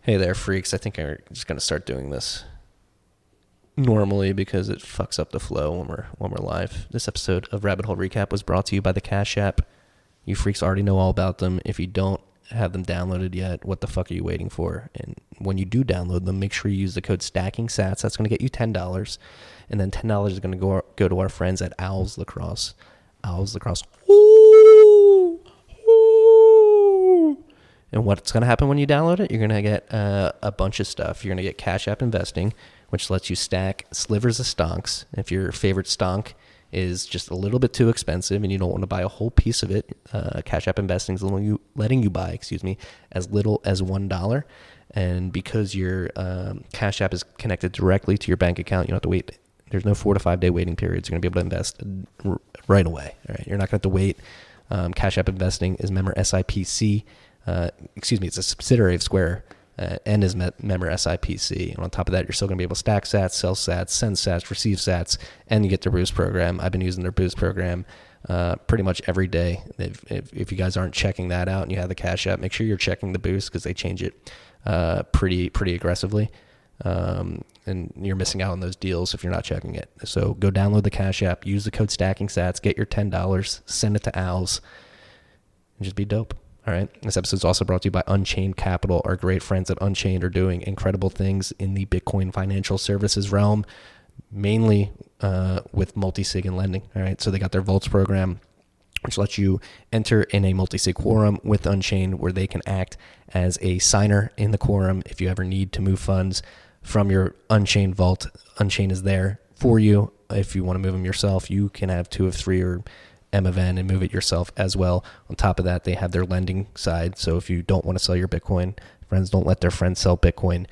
Hey there, freaks. I think I'm just going to start doing this normally because it fucks up the flow when we're live. This episode of Rabbit Hole Recap was brought to you by the Cash App. You freaks already know all about them. If you don't have them downloaded yet, what the fuck are you waiting for? And when you do download them, make sure you use the code STACKINGSATS. That's going to get you $10. And then $10 is going to go to our friends at Owls Lacrosse. Owls Lacrosse. Ooh! Ooh! And what's going to happen when you download it? You're going to get a bunch of stuff. You're going to get Cash App Investing, which lets you stack slivers of stonks. If your favorite stonk is just a little bit too expensive and you don't want to buy a whole piece of it, Cash App Investing is letting you buy, as little as $1. And because your Cash App is connected directly to your bank account, you don't have to wait. There's no 4 to 5 day waiting periods. You're going to be able to invest right away. All right, you're not going to have to wait. Cash App Investing is member SIPC. It's a subsidiary of Square and is member SIPC. And on top of that, you're still going to be able to stack sats, sell sats, send sats, receive sats, and you get their Boost program. I've been using their Boost program pretty much every day. If you guys aren't checking that out and you have the Cash App, make sure you're checking the Boost because they change it pretty aggressively. And you're missing out on those deals if you're not checking it. So go download the Cash App, use the code STACKINGSATS, get your $10, send it to Owls, and just be dope. All right. This episode is also brought to you by Unchained Capital. Our great friends at Unchained are doing incredible things in the Bitcoin financial services realm, mainly with multi-sig and lending. All right. So they got their Vaults program, which lets you enter in a multi-sig quorum with Unchained, where they can act as a signer in the quorum if you ever need to move funds from your Unchained vault. Unchained is there for you. If you want to move them yourself, you can have 2 of 3 or M of N and move it yourself as well. On top of that, they have their lending side. So if you don't want to sell your Bitcoin, friends don't let their friends sell Bitcoin.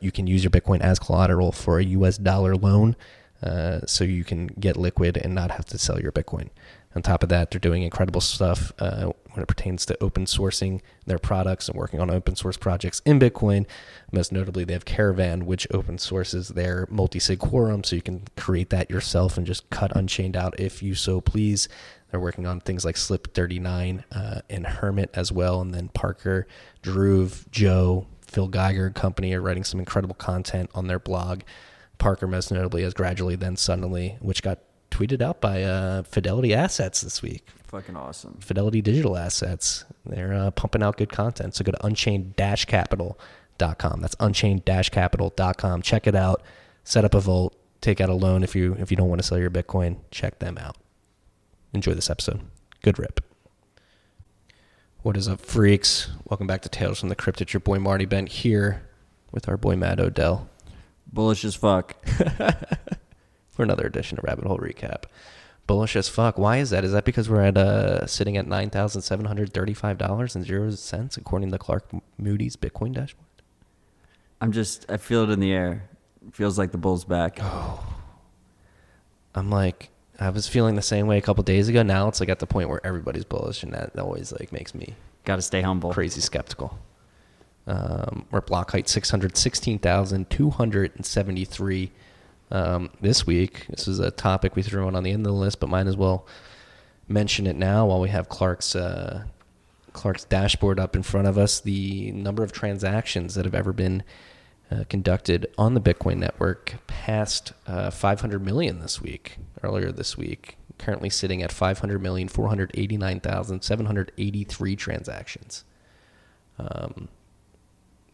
You can use your Bitcoin as collateral for a US dollar loan, so you can get liquid and not have to sell your Bitcoin. On top of that, they're doing incredible stuff when it pertains to open sourcing their products and working on open source projects in Bitcoin. Most notably, they have Caravan, which open sources their multi-sig quorum, so you can create that yourself and just cut Unchained out if you so please. They're working on things like Slip 39 and Hermit as well, and then Parker, Druve, Joe, Phil Geiger and company are writing some incredible content on their blog. Parker, most notably, as Gradually Then Suddenly, which got tweeted out by Fidelity Assets this week. Fucking awesome. Fidelity Digital Assets. They're pumping out good content. So go to unchained-capital.com. That's unchained-capital.com. Check it out. Set up a vault. Take out a loan if you don't want to sell your Bitcoin. Check them out. Enjoy this episode. Good rip. What is up, freaks? Welcome back to Tales from the Crypt. It's your boy Marty Bent here with our boy Matt Odell. Bullish as fuck. For another edition of Rabbit Hole Recap. Bullish as fuck. Why is that? Is that because we're at sitting at $9,735.00 according to Clark Moody's Bitcoin dashboard? I feel it in the air. It feels like the bull's back. Oh. I was feeling the same way a couple days ago. Now it's like at the point where everybody's bullish, and that always like makes me Gotta stay humble. Crazy skeptical. We're block height 616,273 this week. This is a topic we threw on the end of the list, but might as well mention it now while we have Clark's dashboard up in front of us. The number of transactions that have ever been conducted on the Bitcoin network passed 500 million earlier this week, currently sitting at 500,489,783 transactions.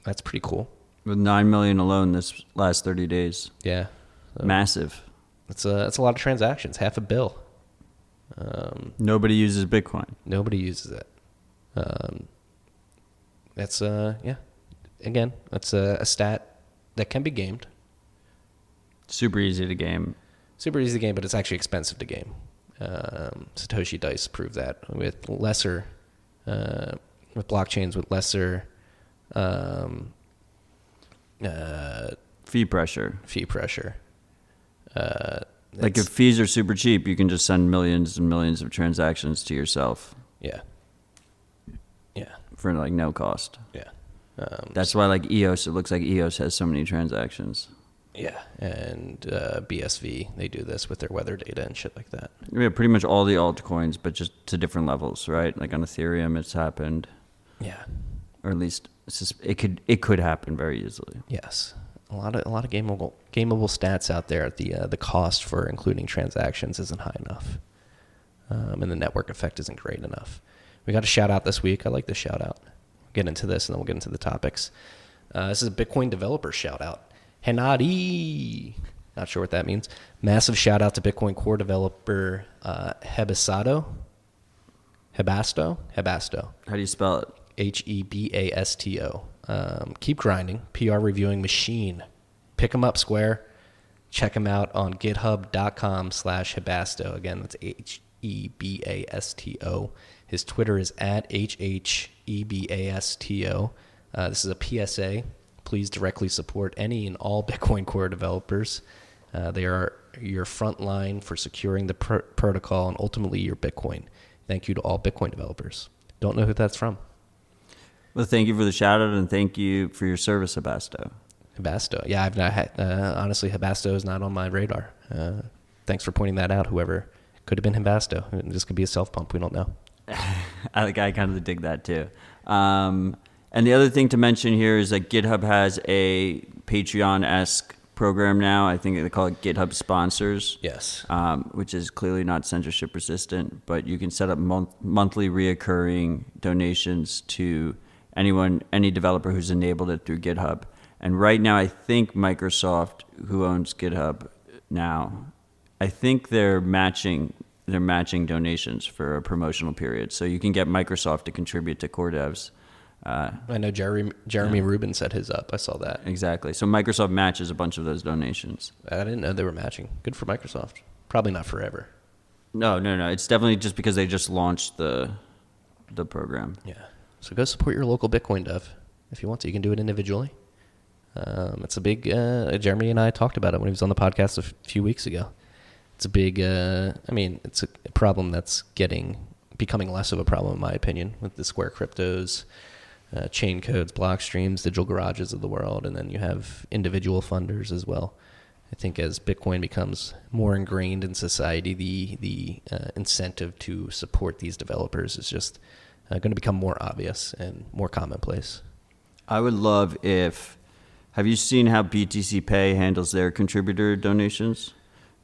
That's pretty cool. With 9 million alone this last 30 days. Yeah. So massive. That's a lot of transactions. $500 million. Nobody uses Bitcoin. Nobody uses it. That's Again, that's a stat that can be gamed. Super easy to game. Super easy to game, but it's actually expensive to game. Satoshi Dice proved that with blockchains with lesser fee pressure. Like if fees are super cheap, you can just send millions and millions of transactions to yourself. Yeah. For like no cost. Yeah. That's why like EOS, it looks like EOS has so many transactions. Yeah, and BSV, they do this with their weather data and shit like that. Yeah, pretty much all the altcoins, but just to different levels, right? Like on Ethereum, it's happened. Yeah. or at least it could happen very easily. Yes, a lot of gameable stats out there. The cost for including transactions isn't high enough, and the network effect isn't great enough. We got a shout out this week. I like this shout out. We'll get into this and then we'll get into the topics. This is a Bitcoin developer shout out. Henadi. Not sure what that means. Massive shout out to Bitcoin core developer Hebasto. How do you spell it? Hebasto. Keep grinding. PR reviewing machine. Pick him up, Square. Check him out on github.com/Hebasto. Again, that's Hebasto. His Twitter is at HHEBASTO. This is a PSA. Please directly support any and all Bitcoin core developers. They are your front line for securing the protocol and ultimately your Bitcoin. Thank you to all Bitcoin developers. Don't know who that's from. Well, thank you for the shout out and thank you for your service, Hebasto. Hebasto. Yeah, I've not had, honestly, Hebasto is not on my radar. Thanks for pointing that out, whoever. Could have been Hebasto. This could be a self-pump. We don't know. I kind of dig that too. And the other thing to mention here is that GitHub has a Patreon-esque program now. I think they call it GitHub Sponsors. Yes. Which is clearly not censorship resistant, but you can set up monthly reoccurring donations to any developer who's enabled it through GitHub. And right now, I think Microsoft, who owns GitHub now, I think they're matching donations for a promotional period. So you can get Microsoft to contribute to core devs. I know Jeremy Rubin set his up. I saw that. Exactly. So Microsoft matches a bunch of those donations. I didn't know they were matching. Good for Microsoft. Probably not forever. No. It's definitely just because they just launched the program. Yeah. So go support your local Bitcoin dev if you want to. You can do it individually. It's a big, Jeremy and I talked about it when he was on the podcast a few weeks ago. It's a big, it's a problem that's becoming less of a problem, in my opinion, with the Square cryptos, chain codes, Blockstreams, digital garages of the world, and then you have individual funders as well. I think as Bitcoin becomes more ingrained in society, the incentive to support these developers is just going to become more obvious and more commonplace. I would love have you seen how BTC Pay handles their contributor donations?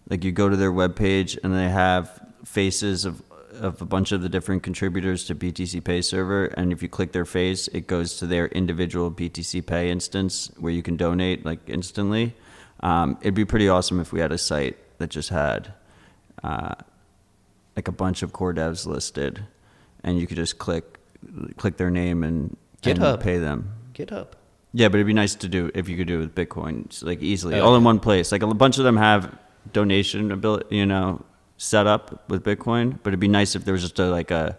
Like you go to their webpage and they have faces of a bunch of the different contributors to BTC Pay server, and if you click their face, it goes to their individual BTC Pay instance where you can donate like instantly. It'd be pretty awesome if we had a site that just had like a bunch of core devs listed, and you could just click their name and pay them. GitHub. Yeah, but it'd be nice to do if you could do it with Bitcoin, like easily, all in one place. Like a bunch of them have donation ability, set up with Bitcoin, but it'd be nice if there was just a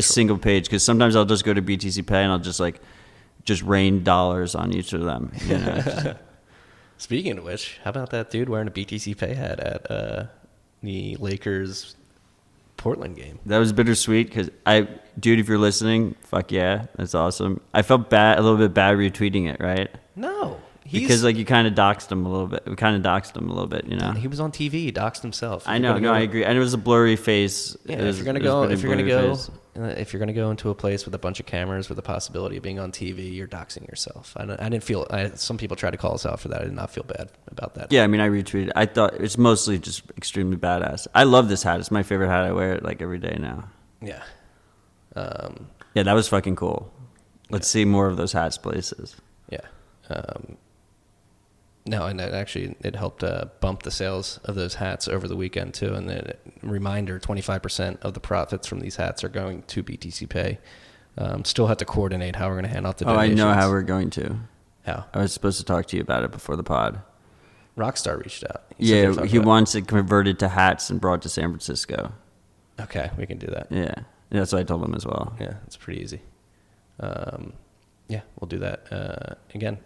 single page, because sometimes I'll just go to BTC Pay and I'll just rain dollars on each of them. Speaking of which, how about that dude wearing a BTC Pay hat at the Lakers Portland game? That was bittersweet because dude, if you're listening, fuck yeah, that's awesome. I felt a little bit bad retweeting it, right? No. Because you kind of doxed him a little bit. We kind of doxed him a little bit, He was on TV. He doxed himself. I know. I agree. And it was a blurry face. Yeah, if you're gonna go into a place with a bunch of cameras with the possibility of being on TV, you're doxing yourself. I didn't feel. Some people tried to call us out for that. I did not feel bad about that. Yeah, I retweeted. I thought it's mostly just extremely badass. I love this hat. It's my favorite hat. I wear it like every day now. Yeah. Yeah, that was fucking cool. Let's see more of those hats places. Yeah. No, and it helped bump the sales of those hats over the weekend too. And then reminder, 25% of the profits from these hats are going to BTC Pay. Still have to coordinate how we're going to hand out the donations. I know how we're going to. How? I was supposed to talk to you about it before the pod. Rockstar reached out. He wants it converted to hats and brought to San Francisco. Okay, we can do that. Yeah, that's what I told him as well. Yeah, it's pretty easy. Yeah, we'll do that. Again,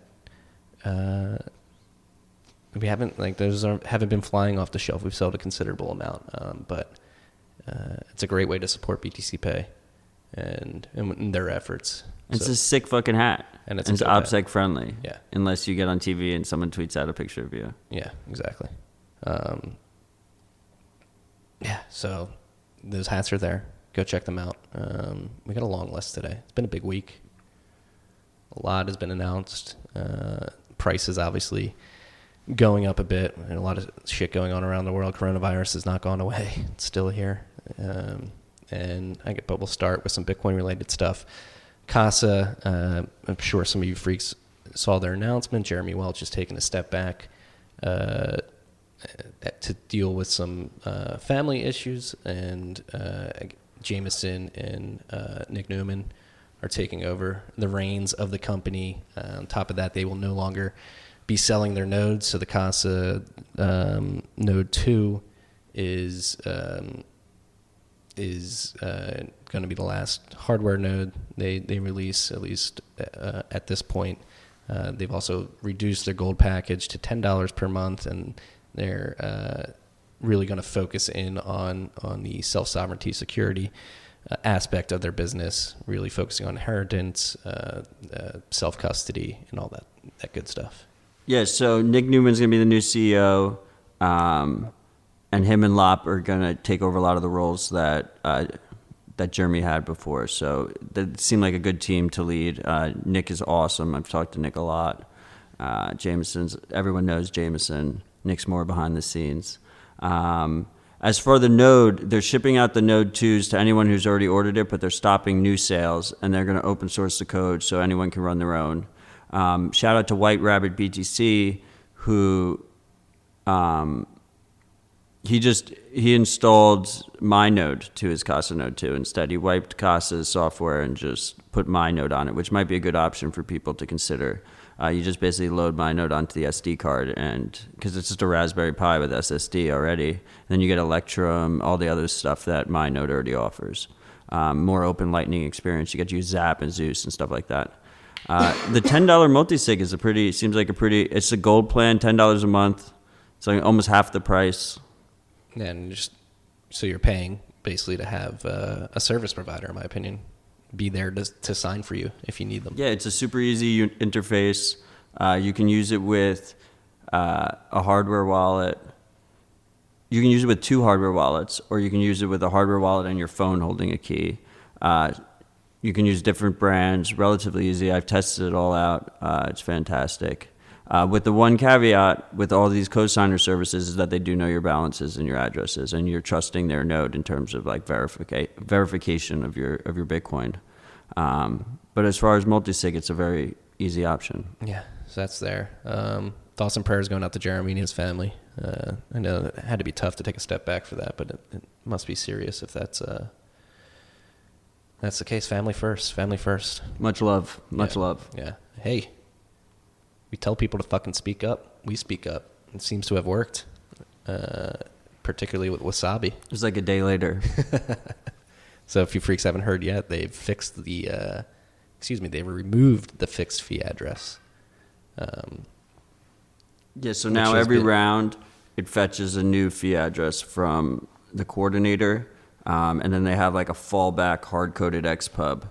we haven't those haven't been flying off the shelf. We've sold a considerable amount, but it's a great way to support BTC Pay and their efforts. It's a sick fucking hat, and it's OPSEC friendly. Yeah, unless you get on TV and someone tweets out a picture of you. Yeah, exactly. Yeah, so those hats are there. Go check them out. We got a long list today. It's been a big week. A lot has been announced. Prices obviously going up a bit, and a lot of shit going on around the world. Coronavirus has not gone away; it's still here. But we'll start with some Bitcoin related stuff. Casa, I'm sure some of you freaks saw their announcement. Jeremy Welch is taking a step back to deal with some family issues, and Jameson and Nick Newman are taking over the reins of the company. On top of that, they will no longer be selling their nodes. So the Casa node 2 is going to be the last hardware node they release, at least at this point. They've also reduced their gold package to $10 per month, and they're really going to focus in on the self-sovereignty security aspect of their business, really focusing on inheritance, self-custody, and all that good stuff. Yeah, so Nick Newman's going to be the new CEO, and him and Lop are going to take over a lot of the roles that Jeremy had before. So that seemed like a good team to lead. Nick is awesome. I've talked to Nick a lot. Everyone knows Jameson. Nick's more behind the scenes. As for the node, they're shipping out the node 2s to anyone who's already ordered it, but they're stopping new sales, and they're going to open source the code so anyone can run their own. Shout out to White Rabbit BTC, who he installed my node to his Casa node 2. Instead, he wiped Casa's software and just put my node on it, which might be a good option for people to consider. You just basically load my node onto the SD card, and because it's just a Raspberry Pi with SSD already. And then you get Electrum, all the other stuff that my node already offers. More open Lightning experience. You get to use Zap and Zeus and stuff like that. The $10 multisig is it's a gold plan, $10 a month. It's like almost half the price. And so you're paying basically to have a service provider, in my opinion, be there to sign for you if you need them. Yeah, it's a super easy interface. You can use it with a hardware wallet. You can use it with 2 hardware wallets, or you can use it with a hardware wallet and your phone holding a key. You can use different brands, relatively easy. I've tested it all out. It's fantastic. With the one caveat with all these cosigner services is that they do know your balances and your addresses, and you're trusting their node in terms of like verification of your Bitcoin. But as far as multisig, it's a very easy option. Yeah, so that's there. Thoughts and prayers going out to Jeremy and his family. I know it had to be tough to take a step back for that, but it must be serious if that's the case. Family first. Much love. Yeah. Hey, we tell people to fucking speak up. We speak up. It seems to have worked, particularly with Wasabi. It was like a day later. So if you freaks haven't heard yet, they've fixed they removed the fixed fee address. So now every round it fetches a new fee address from the coordinator, and then they have like a fallback hard-coded XPub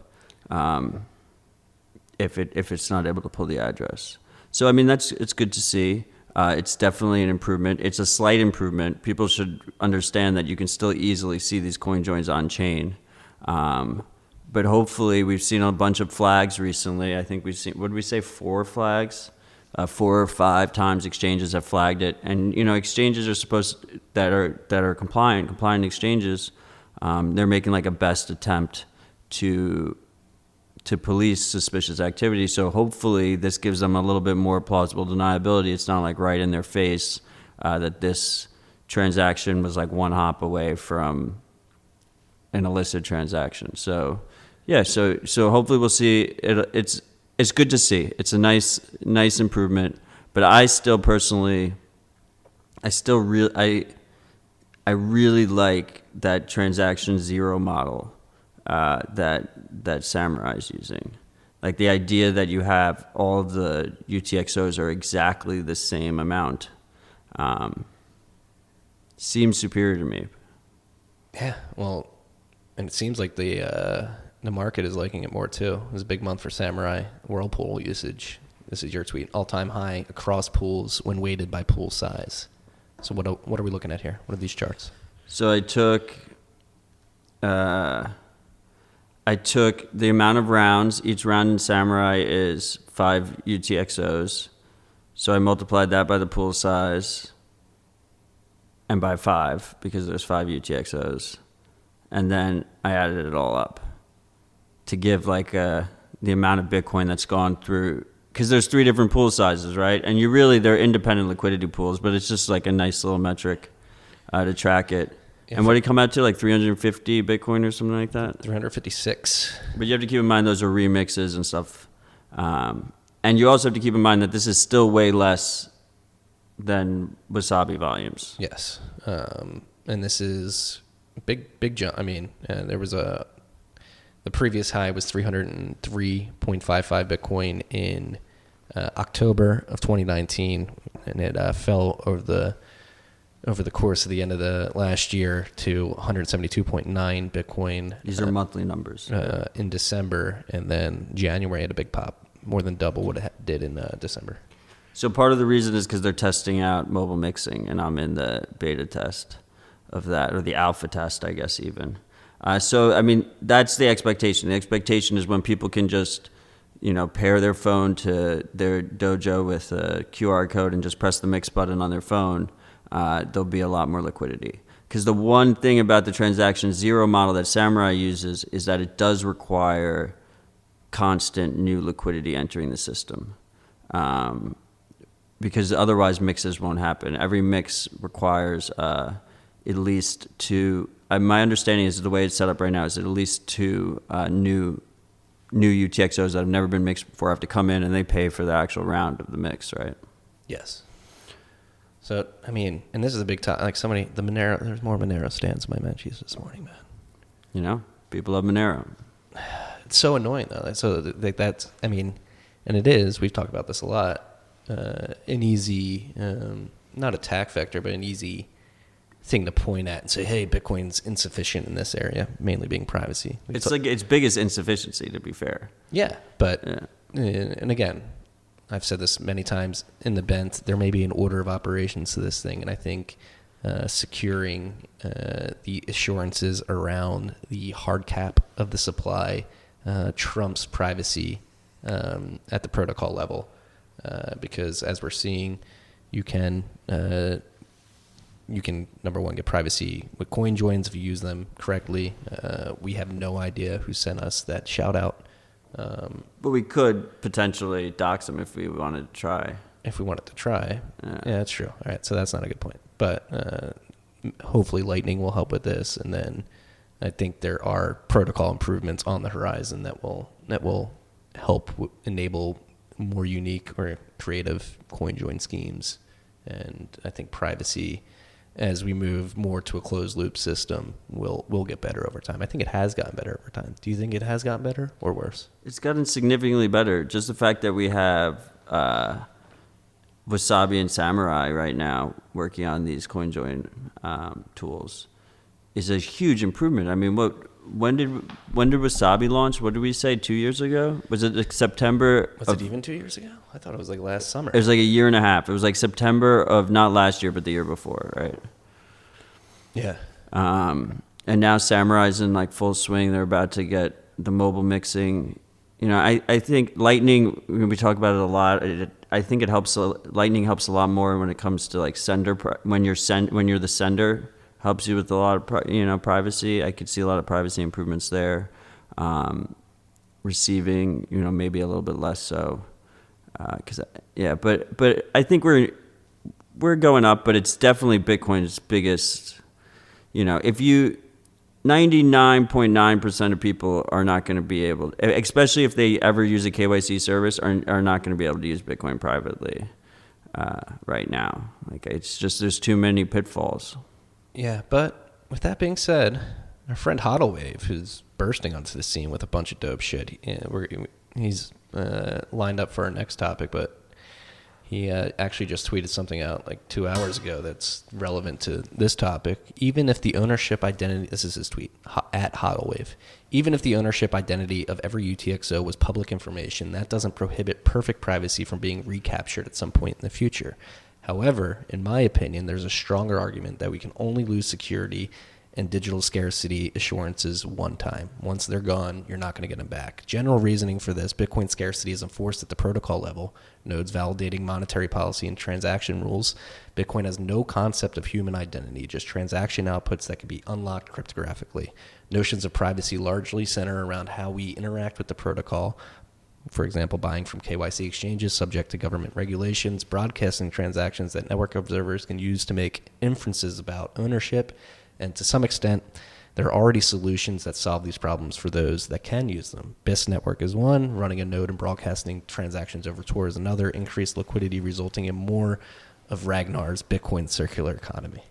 if it's not able to pull the address. So, I mean, it's good to see. It's definitely an improvement. It's a slight improvement. People should understand that you can still easily see these coin joins on chain. But hopefully we've seen a bunch of flags recently. I think we've seen, what did we say, 4 flags? 4 or 5 times exchanges have flagged it. And, exchanges are that are compliant exchanges, they're making like a best attempt to police suspicious activity. So hopefully this gives them a little bit more plausible deniability. It's not like right in their face that this transaction was like one hop away from an illicit transaction. So yeah, so hopefully we'll see it. It's good to see. It's a nice improvement. But I really like that transaction zero model that Samurai is using. Like the idea that you have all of the UTXOs are exactly the same amount seems superior to me. Yeah, well, and it seems like the market is liking it more too. It was a big month for Samurai. Whirlpool usage. This is your tweet. All-time high across pools when weighted by pool size. So what are we looking at here? What are these charts? So I took I took the amount of rounds. Each round in Samurai is 5 UTXOs. So I multiplied that by the pool size and by 5 because there's 5 UTXOs. And then I added it all up to give like the amount of Bitcoin that's gone through. Because there's 3 different pool sizes, right? And they're independent liquidity pools, but it's just like a nice little metric to track it. And what did it come out to, like 350 Bitcoin or something like that? 356. But you have to keep in mind those are remixes and stuff. And you also have to keep in mind that this is still way less than Wasabi volumes. Yes. And this is big jump. I mean, there was the previous high was 303.55 Bitcoin in October of 2019, and it fell over the course of the end of the last year to 172.9 Bitcoin. These are monthly numbers. In December, and then January had a big pop, more than double what it did in December. So part of the reason is because they're testing out mobile mixing, and I'm in the beta test of that, or the alpha test, I guess even. So, I mean, that's the expectation. The expectation is when people can just, pair their phone to their dojo with a QR code and just press the mix button on their phone, there'll be a lot more liquidity. Because the one thing about the transaction zero model that Samurai uses is that it does require constant new liquidity entering the system. Because otherwise mixes won't happen. Every mix requires at least 2, my understanding is the way it's set up right now is at least 2 new UTXOs that have never been mixed before have to come in and they pay for the actual round of the mix, right? Yes. So, I mean, and this is a big time. Like there's more Monero stands in my Menchie's this morning, man. People love Monero. It's so annoying, though. So, that's, I mean, and it is, we've talked about this a lot, an easy, not attack vector, but an easy thing to point at and say, hey, Bitcoin's insufficient in this area, mainly being privacy. It's like its biggest insufficiency, to be fair. Yeah, but, and again, I've said this many times in the bent, there may be an order of operations to this thing, and I think securing the assurances around the hard cap of the supply trumps privacy at the protocol level, because as we're seeing, you can number one, get privacy with coin joins if you use them correctly. We have no idea who sent us that shout out. But we could potentially dox them if we wanted to try. If we wanted to try. Yeah, that's true. All right, so that's not a good point. But hopefully Lightning will help with this. And then I think there are protocol improvements on the horizon that will help enable more unique or creative coin join schemes. And I think privacy, as we move more to a closed loop system, will get better over time. I think it has gotten better over time. Do you think it has gotten better or worse? It's gotten significantly better. Just the fact that we have Wasabi and Samurai right now working on these CoinJoin tools is a huge improvement. I mean, when did Wasabi launch? What did we say, 2 years ago? Was it like September? Was it even 2 years ago? I thought it was like last summer. It was like a year and a half. It was like September of not last year, but the year before, right? Yeah. And now Samurai's in like full swing. They're about to get the mobile mixing. I think Lightning, we talk about it a lot. I think it helps. Lightning helps a lot more when it comes to like sender. When you're the sender, helps you with a lot of privacy. I could see a lot of privacy improvements there. Receiving, maybe a little bit less so. But I think we're going up. But it's definitely Bitcoin's biggest. If 99.9% of people are not going to be able, especially if they ever use a KYC service, are not going to be able to use Bitcoin privately right now. Like, it's just, there's too many pitfalls. Yeah, but with that being said, our friend HODLWave, who's bursting onto the scene with a bunch of dope shit, he's lined up for our next topic, but he actually just tweeted something out like 2 hours ago that's relevant to this topic. Even if the ownership identity, this is his tweet, at HODLWave, even if the ownership identity of every UTXO was public information, that doesn't prohibit perfect privacy from being recaptured at some point in the future. However, in my opinion, there's a stronger argument that we can only lose security and digital scarcity assurances one time. Once they're gone, you're not going to get them back. General reasoning for this: Bitcoin scarcity is enforced at the protocol level, nodes validating monetary policy and transaction rules. Bitcoin has no concept of human identity, just transaction outputs that can be unlocked cryptographically. Notions of privacy largely center around how we interact with the protocol. For example, buying from KYC exchanges subject to government regulations, broadcasting transactions that network observers can use to make inferences about ownership, and to some extent, there are already solutions that solve these problems for those that can use them. BIS network is one, running a node and broadcasting transactions over Tor is another, increased liquidity resulting in more of Ragnar's Bitcoin circular economy.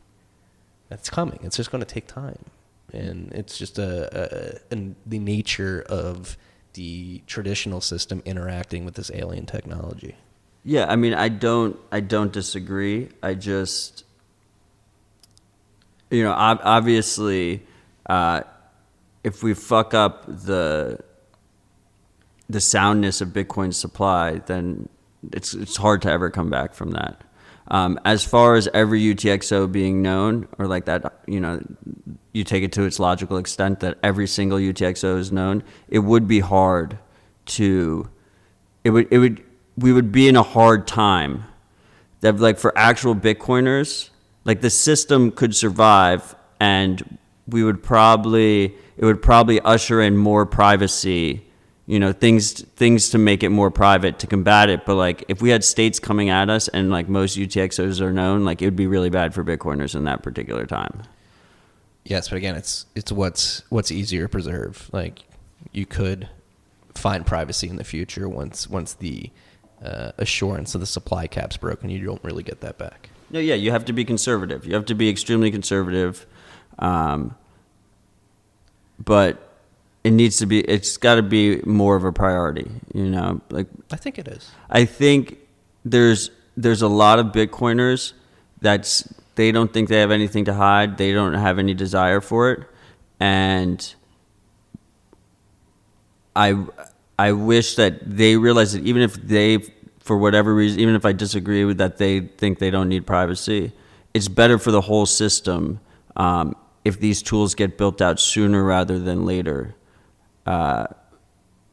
That's coming. It's just going to take time. And it's just in the nature of the traditional system interacting with this alien technology. Yeah, I mean, I don't disagree. I just, obviously, if we fuck up the soundness of Bitcoin's supply, then it's hard to ever come back from that. As far as every UTXO being known, or like that, you take it to its logical extent that every single UTXO is known, it would be hard to, we would be in a hard time that, like, for actual Bitcoiners, like, the system could survive and it would probably usher in more privacy, things to make it more private to combat it. But, like, if we had states coming at us and, like, most UTXOs are known, like, it would be really bad for Bitcoiners in that particular time. Yes, but again, it's what's easier to preserve. Like, you could find privacy in the future once the assurance of the supply cap's broken. You don't really get that back. No, yeah, you have to be conservative. You have to be extremely conservative. But it's got to be more of a priority, like, I think it is. I think there's a lot of Bitcoiners they don't think they have anything to hide. They don't have any desire for it. And I wish that they realize that even if they, for whatever reason, even if I disagree with that, they think they don't need privacy, it's better for the whole system if these tools get built out sooner rather than later.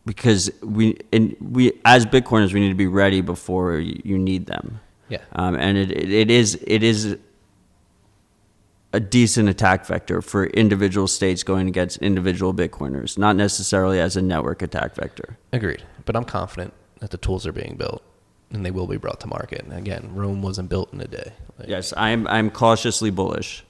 Because we as Bitcoiners, we need to be ready before you need them. Yeah. And it is a decent attack vector for individual states going against individual Bitcoiners, not necessarily as a network attack vector. Agreed. But I'm confident that the tools are being built and they will be brought to market. And again, Rome wasn't built in a day. Like, yes, I'm cautiously bullish.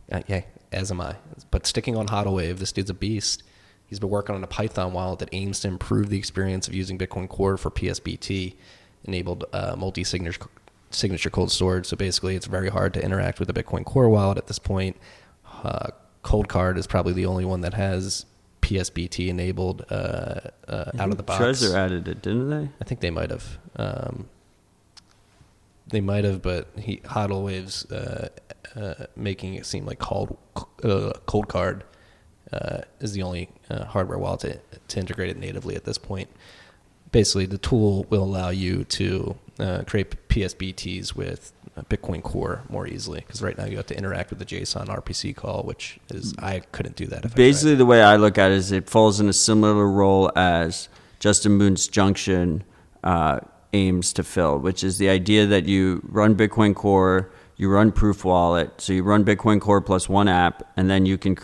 Yeah, as am I. But sticking on HODL, this dude's a beast. He's been working on a Python wallet that aims to improve the experience of using Bitcoin Core for PSBT enabled multi-signature cold storage. So basically, it's very hard to interact with a Bitcoin Core wallet at this point. Cold Card is probably the only one that has PSBT enabled out of the box. Trezor added it, didn't they? I think they might have. They might have, but HODL's making it seem like Cold Card is the only hardware wallet to integrate it natively at this point. Basically, the tool will allow you to create PSBTs with Bitcoin Core more easily, because right now you have to interact with the JSON RPC call, which is, I couldn't do that. Basically, the way I look at it is it falls in a similar role as Justin Moon's Junction aims to fill, which is the idea that you run Bitcoin Core, you run Proof Wallet, so you run Bitcoin Core plus one app, and then you can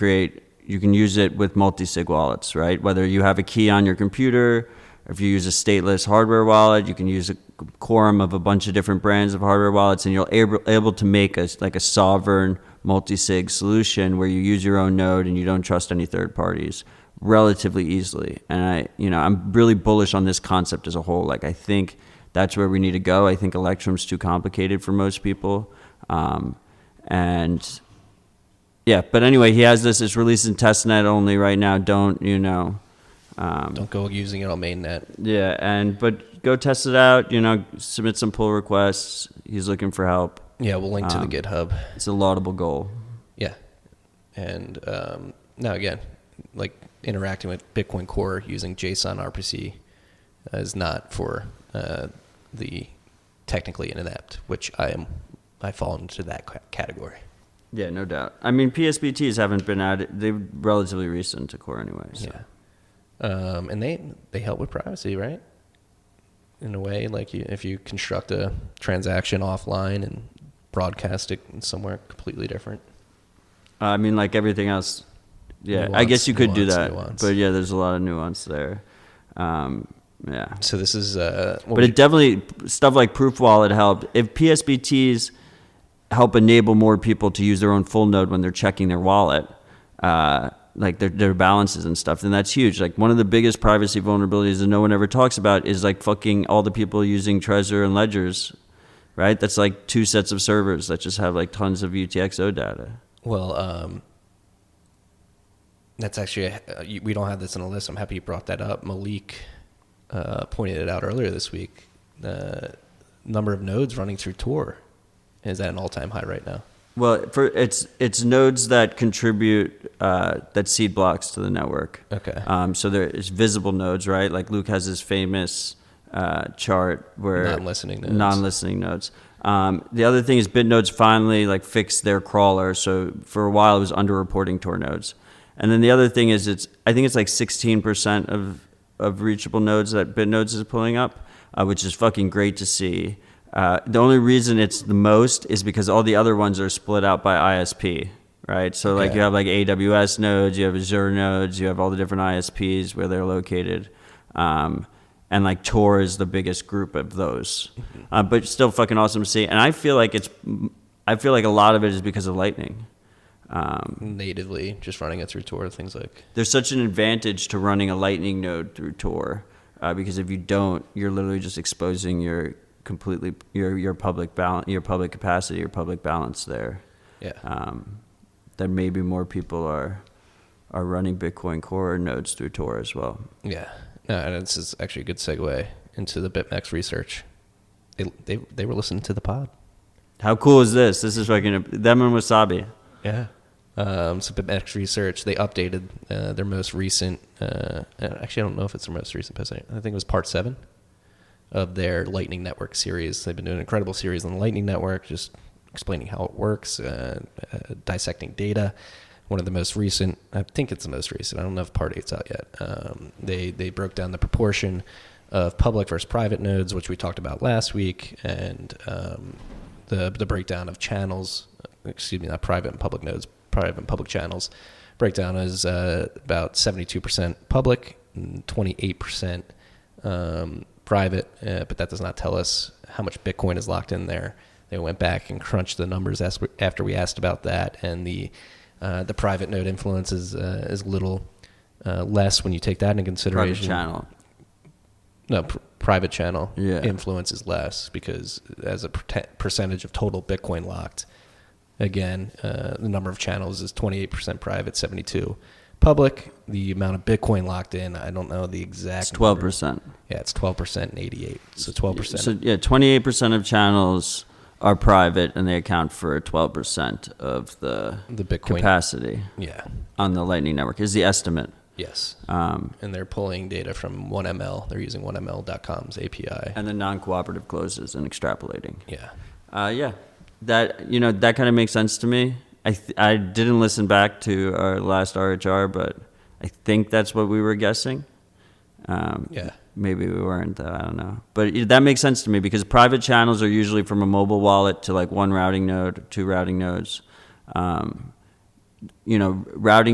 use it with multi-sig wallets, right? Whether you have a key on your computer, if you use a stateless hardware wallet, you can use a quorum of a bunch of different brands of hardware wallets, and you're able to make a sovereign multi-sig solution where you use your own node and you don't trust any third parties relatively easily. And I'm really bullish on this concept as a whole. Like, I think that's where we need to go. I think Electrum's too complicated for most people. And yeah, but anyway, he has this. It's released in testnet only right now. Don't go using it on mainnet. Yeah, but go test it out. Submit some pull requests. He's looking for help. Yeah, we'll link to the GitHub. It's a laudable goal. Yeah, and now again, like, interacting with Bitcoin Core using JSON RPC is not for the technically inept, which I fall into that category. Yeah, no doubt. I mean, PSBTs haven't been added. They're relatively recent to core anyway. So. Yeah. And they help with privacy, right? In a way, like if you construct a transaction offline and broadcast it somewhere completely different. I mean, like everything else. Yeah, Nuance, I guess you could do that. Nuance. But yeah, there's a lot of nuance there. Yeah. So this is... but it definitely, stuff like Proof Wallet helped. If PSBTs help enable more people to use their own full node when they're checking their wallet, like their balances and stuff, then that's huge. Like one of the biggest privacy vulnerabilities that no one ever talks about is like fucking all the people using Trezor and Ledgers, right? That's like 2 sets of servers that just have like tons of UTXO data. Well, that's actually... we don't have this on the list. I'm happy you brought that up. Malik pointed it out earlier this week. The number of nodes running through Tor is at an all-time high right now. Well, it's nodes that contribute that seed blocks to the network. Okay. So there is visible nodes, right? Like Luke has his famous chart where non-listening nodes. The other thing is BitNodes finally like fixed their crawler. So for a while it was underreporting Tor nodes. And then the other thing is I think it's like 16% of reachable nodes that BitNodes is pulling up, which is fucking great to see. The only reason it's the most is because all the other ones are split out by ISP, right? So like you have like AWS nodes, you have Azure nodes, you have all the different ISPs where they're located. And like Tor is the biggest group of those. But still fucking awesome to see. And I feel like a lot of it is because of Lightning. Natively just running it through Tor, things like... There's such an advantage to running a Lightning node through Tor, because if you don't, you're literally just exposing your public capacity, your public balance there. Yeah. That maybe more people are running Bitcoin Core nodes through Tor as well. Yeah. No, and this is actually a good segue into the BitMax Research. They were listening to the pod. How cool is this? This is fucking them and Wasabi. Yeah. So BitMax Research, they updated their most recent, actually I don't know if it's their most recent post, I think it was part 7 of their Lightning Network series. They've been doing an incredible series on the Lightning Network, just explaining how it works, dissecting data. One of the most recent, I think it's the most recent, I don't know if part 8's out yet. They broke down the proportion of public versus private nodes, which we talked about last week, and the breakdown of channels, not private and public nodes, private and public channels. Breakdown is about 72% public and 28% private, but that does not tell us how much Bitcoin is locked in there. They went back and crunched the numbers after we asked about that, and the private node influence is a little less when you take that into consideration. Private channel. No, private channel influence is less because as a percentage of total Bitcoin locked, again, the number of channels is 28% private, 72 public. The amount of Bitcoin locked in, I don't know the exact. It's 12%. Number. Yeah, it's 12% and 88. So 12%. So 28% of channels are private, and they account for 12% of the Bitcoin capacity. Yeah. On the Lightning Network is the estimate. Yes. And they're pulling data from 1ML. They're using 1ML.com's API. And the non-cooperative closes and extrapolating. Yeah. Yeah. That kind of makes sense to me. I didn't listen back to our last RHR, but I think that's what we were guessing. Yeah. Maybe we weren't, though. I don't know. But that makes sense to me because private channels are usually from a mobile wallet to like one routing node, 2 routing nodes. Routing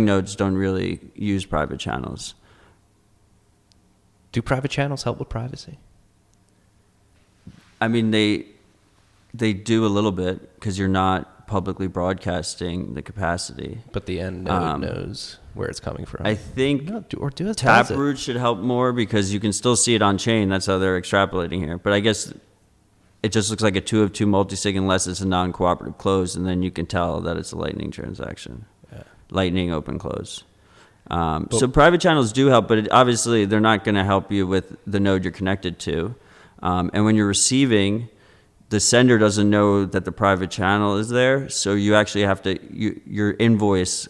nodes don't really use private channels. Do private channels help with privacy? I mean, they do a little bit because you're not publicly broadcasting the capacity. But the end node knows where it's coming from. I think do Taproot should help more because you can still see it on chain. That's how they're extrapolating here. But I guess it just looks like a 2 of 2 multisig unless it's a non-cooperative close, and then you can tell that it's a Lightning transaction. Yeah. Lightning open close. So private channels do help, but obviously they're not going to help you with the node you're connected to. And when you're receiving, the sender doesn't know that the private channel is there, so you actually have to, your invoice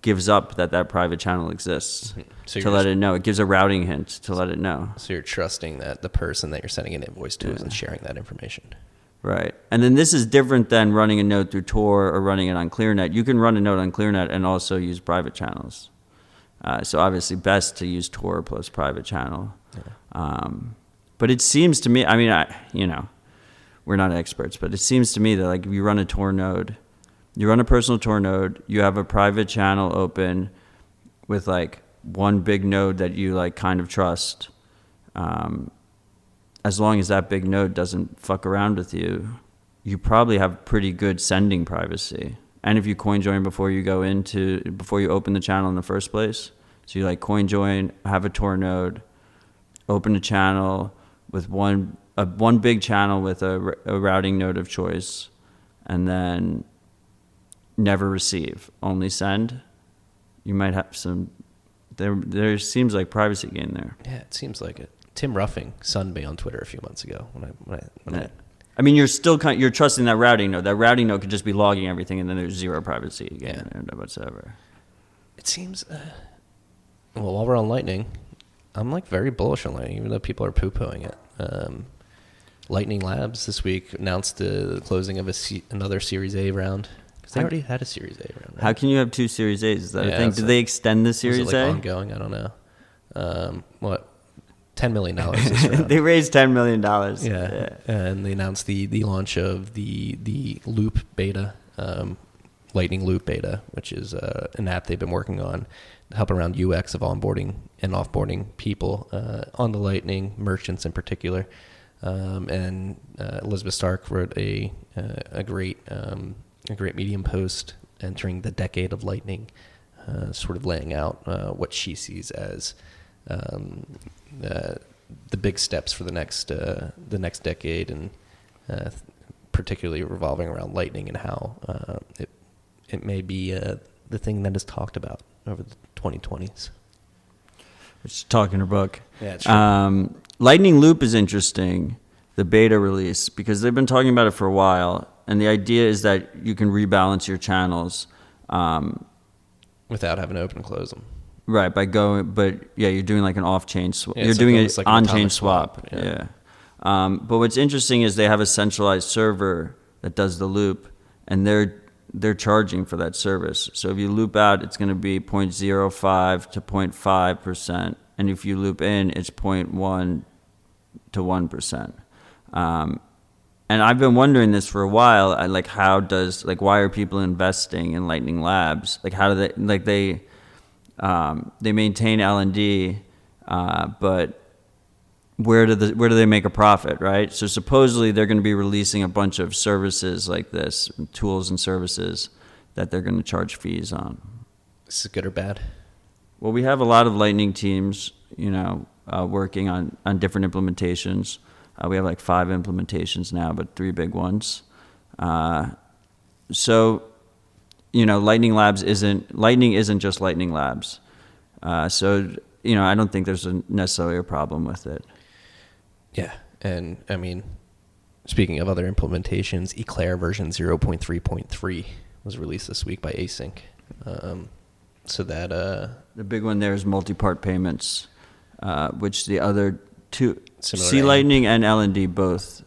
gives up that private channel exists to let it know. It gives a routing hint to let it know. So you're trusting that the person that you're sending an invoice to isn't sharing that information. Right. And then this is different than running a node through Tor or running it on ClearNet. You can run a node on ClearNet and also use private channels. So obviously best to use Tor plus private channel. Yeah. But it seems to me, I mean, we're not experts, but it seems to me that like if you run a Tor node, you run a personal Tor node, you have a private channel open with like one big node that you like kind of trust. As long as that big node doesn't fuck around with you, you probably have pretty good sending privacy. And if you coin join before you open the channel in the first place, so you like coin join, have a Tor node, open a channel with one big channel with a routing node of choice, and then never receive, only send, you might have some, there seems like privacy gain there. Yeah, it seems like it. Tim Ruffing sunned me on Twitter a few months ago I mean, you're still you're trusting that routing node. That routing node could just be logging everything, and then there's zero privacy again, whatsoever. It seems. Well, while we're on Lightning, I'm like very bullish on Lightning, even though people are poo-pooing it. Lightning Labs this week announced the closing of another Series A round. Because they already had a Series A round. Right? How can you have two Series A's? Is that a thing? Did they extend the Series was it like A? Ongoing? I don't know. What? $10 million this round. They raised $10 million. Yeah. And they announced the launch of the Loop beta, Lightning Loop beta, which is an app they've been working on to help around UX of onboarding and offboarding people on the Lightning, merchants in particular. And Elizabeth Stark wrote a great Medium post entering the decade of Lightning, sort of laying out what she sees as the big steps for the next decade, and particularly revolving around Lightning and how it may be the thing that is talked about over the 2020s. It's talking her book. Yeah, it's true. Lightning Loop is interesting, the beta release, because they've been talking about it for a while, and the idea is that you can rebalance your channels without having to open and close them. Right, you're doing like an off-chain swap. Yeah, you're doing an like on-chain swap. Yeah. But what's interesting is they have a centralized server that does the loop, and they're charging for that service. So if you loop out, it's going to be 0.05 to 0.5%, and if you loop in, it's 0.1 to 1%. And I've been wondering this for a while. Why are people investing in Lightning Labs? Like, how do they maintain L&D, but where do they make a profit, right? So supposedly they're going to be releasing a bunch of services like this, tools and services that they're going to charge fees on. Is it good or bad? Well, we have a lot of Lightning teams, working on different implementations. We have like 5 implementations now, but 3 big ones. Lightning isn't just Lightning Labs. I don't think there's necessarily a problem with it. Yeah. And I mean, speaking of other implementations, Eclair version 0.3.3 was released this week by Async. The big one there is multi-part payments, which the other two, Similar Lightning and L&D both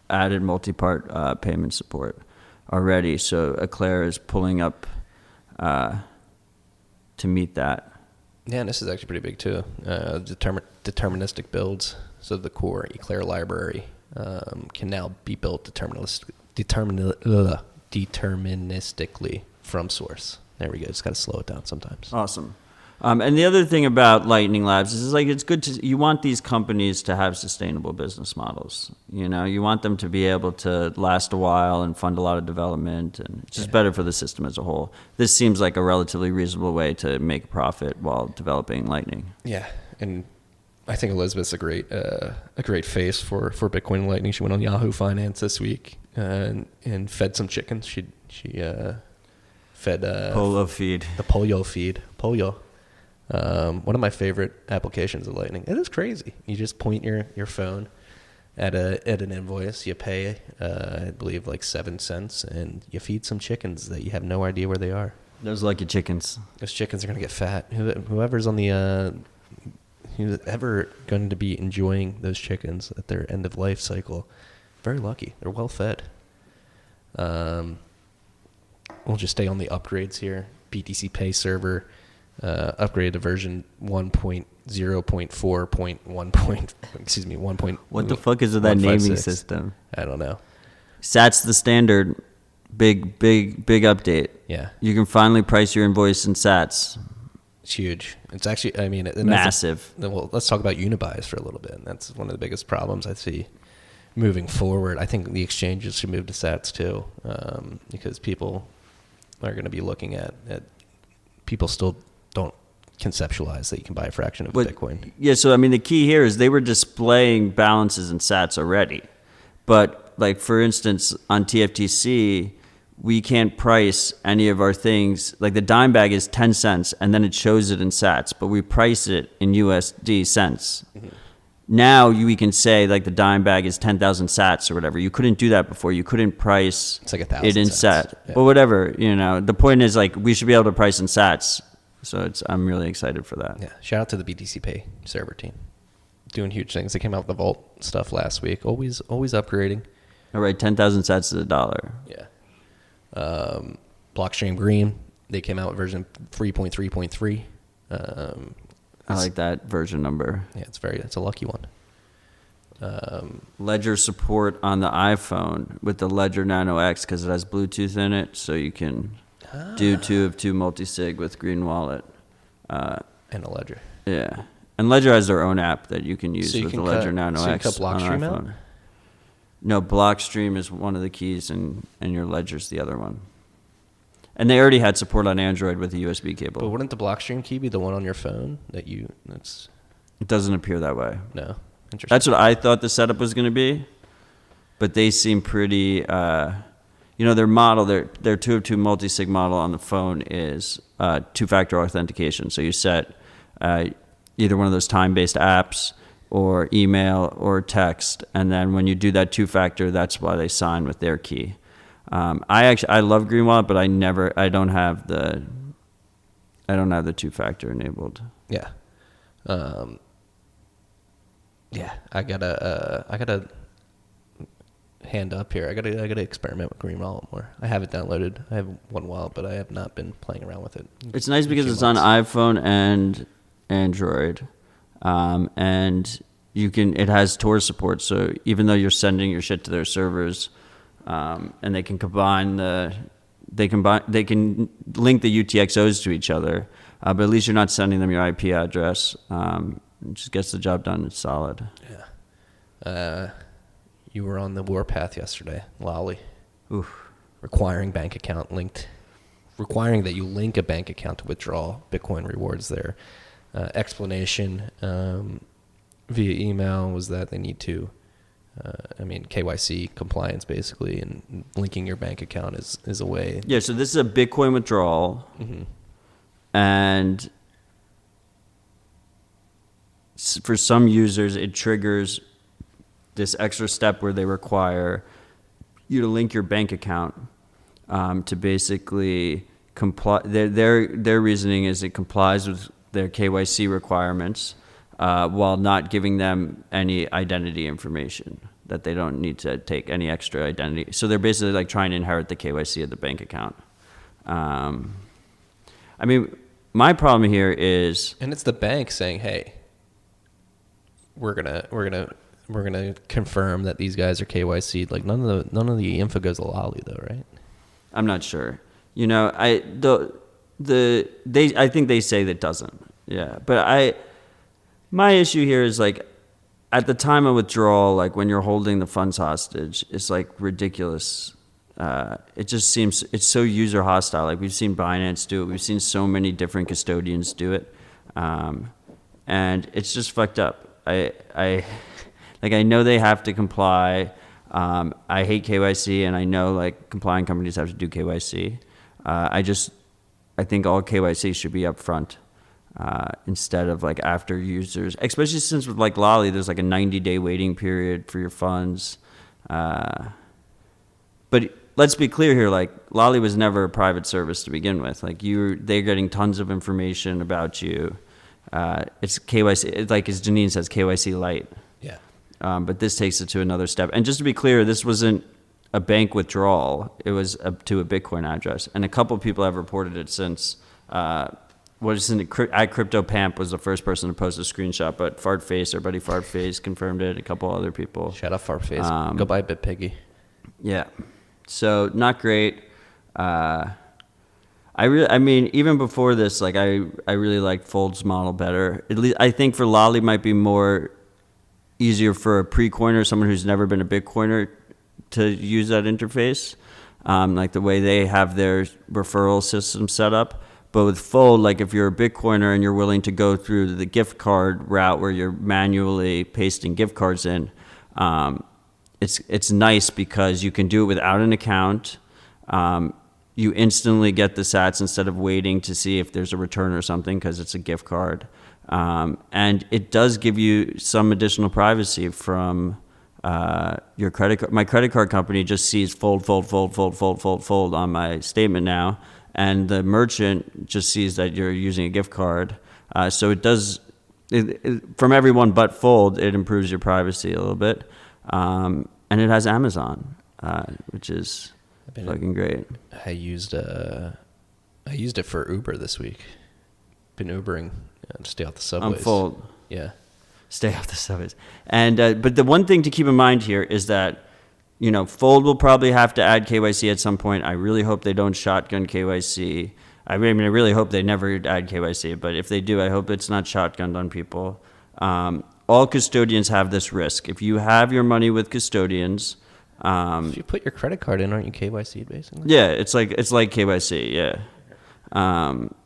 added multi-part payment support already, so Eclair is pulling up to meet that. Yeah, and this is actually pretty big too. Deterministic builds, so the core Eclair library can now be built deterministically from source. There we go. Just got to slow it down sometimes. Awesome. And the other thing about Lightning Labs is it's good you want these companies to have sustainable business models. You want them to be able to last a while and fund a lot of development, and it's just better for the system as a whole. This seems like a relatively reasonable way to make a profit while developing Lightning. Yeah, and I think Elizabeth's a great face for Bitcoin and Lightning. She went on Yahoo Finance this week and fed some chickens. She fed Polo feed. The Pollo feed. Pollo. One of my favorite applications of Lightning. It is crazy. You just point your phone at an invoice. You pay, I believe, like 7 cents, and you feed some chickens that you have no idea where they are. Those lucky chickens. Those chickens are going to get fat. Whoever's on who's ever going to be enjoying those chickens at their end of life cycle, very lucky. They're well fed. We'll just stay on the upgrades here. BTC Pay server upgraded to version 1.0.4.1. Excuse me, 1. What the fuck is with that naming 156. system? I don't know. SAT's the standard. Big update. Yeah, You can finally price your invoice in SATs. it's huge. It's actually, I mean, Massive. Well, let's talk about Unibuys for a little bit. And that's one of the biggest problems I see moving forward. I think the exchanges should move to SATs too, because people are going to be looking at people still don't conceptualize that you can buy a fraction of Bitcoin. Yeah, so I mean the key here is they were displaying balances in SATs already. But like for instance on TFTC, we can't price any of our things. Like the dime bag is 10 cents and then it shows it in SATs, but we price it in USD cents. Mm-hmm. Now we can say like the dime bag is 10,000 sats or whatever. You couldn't do that before. You couldn't price It's like 1,000 it in sats. sat. Yeah. But whatever, the point is like we should be able to price in sats. So I'm really excited for that. Yeah, shout out to the BTC Pay server team, doing huge things. They came out with the Vault stuff last week. Always upgrading. All right, 10,000 sats is $1. Yeah. Blockstream Green, they came out with version 3.3.3. I like that version number. Yeah, it's a lucky one. Ledger support on the iPhone with the Ledger Nano X because it has Bluetooth in it, so you can do 2 of 2 multi-sig with Green Wallet. And a Ledger. Yeah. And Ledger has their own app that you can use So you with can the Ledger cut- Nano so you X cut on Blockstream iPhone. out? No, Blockstream is one of the keys, and your Ledger's the other one. And they already had support on Android with a USB cable. But wouldn't the Blockstream key be the one on your phone It doesn't appear that way. No? Interesting. That's what I thought the setup was going to be, but they seem pretty. Their model, their 2 of 2 multi-sig model on the phone is 2-factor authentication. So you set either one of those time-based apps or email or text, and then when you do that 2-factor, that's why they sign with their key. I love Green Wallet, but I don't have the 2-factor enabled. Yeah. Yeah, I gotta hand up here. I gotta experiment with Green Wallet more. I have it downloaded. I have one wallet, but I have not been playing around with it. It's nice because it's on iPhone and Android, and it has Tor support. So even though you're sending your shit to their servers, and they can they can link the UTXOs to each other, but at least you're not sending them your IP address. It just gets the job done. It's solid. Yeah. You were on the warpath yesterday, Lolly. Oof. Requiring that you link a bank account to withdraw Bitcoin rewards there. Explanation via email was that they need to, KYC compliance basically, and linking your bank account is a way. Yeah, so this is a Bitcoin withdrawal, Mm-hmm. and for some users, it triggers this extra step where they require you to link your bank account to basically comply. Their reasoning is it complies with their KYC requirements while not giving them any identity information, that they don't need to take any extra identity. So they're basically like trying to inherit the KYC of the bank account. My problem here is, And it's the bank saying, "Hey, we're gonna confirm that these guys are KYC'd." Like none of the info goes to Lolly though, right? I'm not sure. I think they say that doesn't. Yeah, but my issue here is like at the time of withdrawal, like when you're holding the funds hostage, it's like ridiculous. It just seems it's so user hostile. Like we've seen Binance do it. We've seen so many different custodians do it, and it's just fucked up. I know they have to comply. I hate KYC, and I know like compliant companies have to do KYC. I think all KYC should be up front instead of like after users, especially since with like Lolly, there's like a 90-day waiting period for your funds. But let's be clear here, like Lolly was never a private service to begin with. Like they're getting tons of information about you. It's KYC, like as Janine says, KYC light. Yeah. but this takes it to another step. And just to be clear, this wasn't a bank withdrawal. It was up to a Bitcoin address. And a couple of people have reported it since. At CryptoPamp was the first person to post a screenshot, but Fartface, our buddy Fartface, confirmed it. A couple other people. Shout out Fartface. Go buy BitPiggy. Yeah. So not great. I mean, even before this, like I really liked Fold's model better. At least I think for Lolly might be more easier for a pre-coiner, someone who's never been a Bitcoiner, to use that interface, like the way they have their referral system set up. But with Fold, like if you're a Bitcoiner and you're willing to go through the gift card route where you're manually pasting gift cards in, it's nice because you can do it without an account. You instantly get the sats instead of waiting to see if there's a return or something because it's a gift card. And it does give you some additional privacy from your credit card. My credit card company just sees fold on my statement now, and the merchant just sees that you're using a gift card. So it does, from everyone but Fold, it improves your privacy a little bit. And it has Amazon, which is fucking great. I used it for Uber this week. Been Ubering to stay off the subways. Fold. Yeah. Stay off the subways. And but the one thing to keep in mind here is that, you know, Fold will probably have to add KYC at some point. I really hope they don't shotgun KYC. I mean, I really hope they never add KYC. But if they do, I hope it's not shotgunned on people. All custodians have this risk. If you have your money with custodians, if you put your credit card in, aren't you KYC'd basically? Yeah, it's like KYC. Yeah,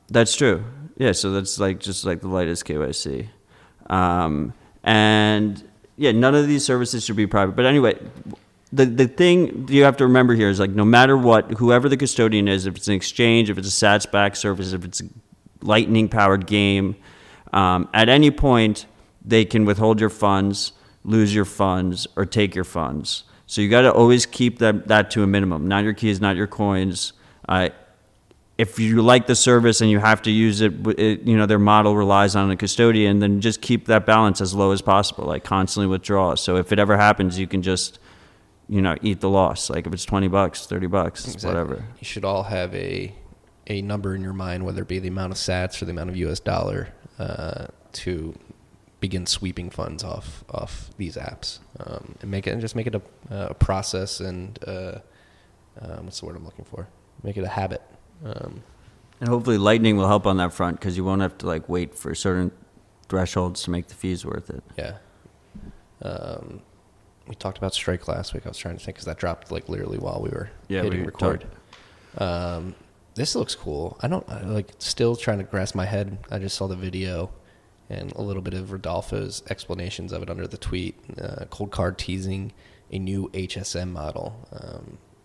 that's true. Yeah, so that's like just like the lightest KYC. And yeah, none of these services should be private. But anyway, the thing you have to remember here is, like, no matter what, whoever the custodian is, if it's an exchange, if it's a sats back service, if it's a lightning powered game, at any point they can withhold your funds, lose your funds, or take your funds. So you got to always keep that to a minimum. Not your keys, not your coins. If you like the service and you have to use it, you know, their model relies on a custodian, then just keep that balance as low as possible, like constantly withdraw. So if it ever happens, you can just, you know, eat the loss. Like if it's $20, $30, exactly. Whatever. You should all have a number in your mind, whether it be the amount of sats or the amount of US dollar, to begin sweeping funds off these apps, and make it a process, and what's the word I'm looking for? Make it a habit. And hopefully Lightning will help on that front, because you won't have to like wait for certain thresholds to make the fees worth it. Yeah. We talked about Strike last week. I was trying to think, because that dropped like literally while we were hitting record. This looks cool. Still trying to grasp my head. I just saw the video and a little bit of Rodolfo's explanations of it under the tweet. Cold Card teasing a new HSM model.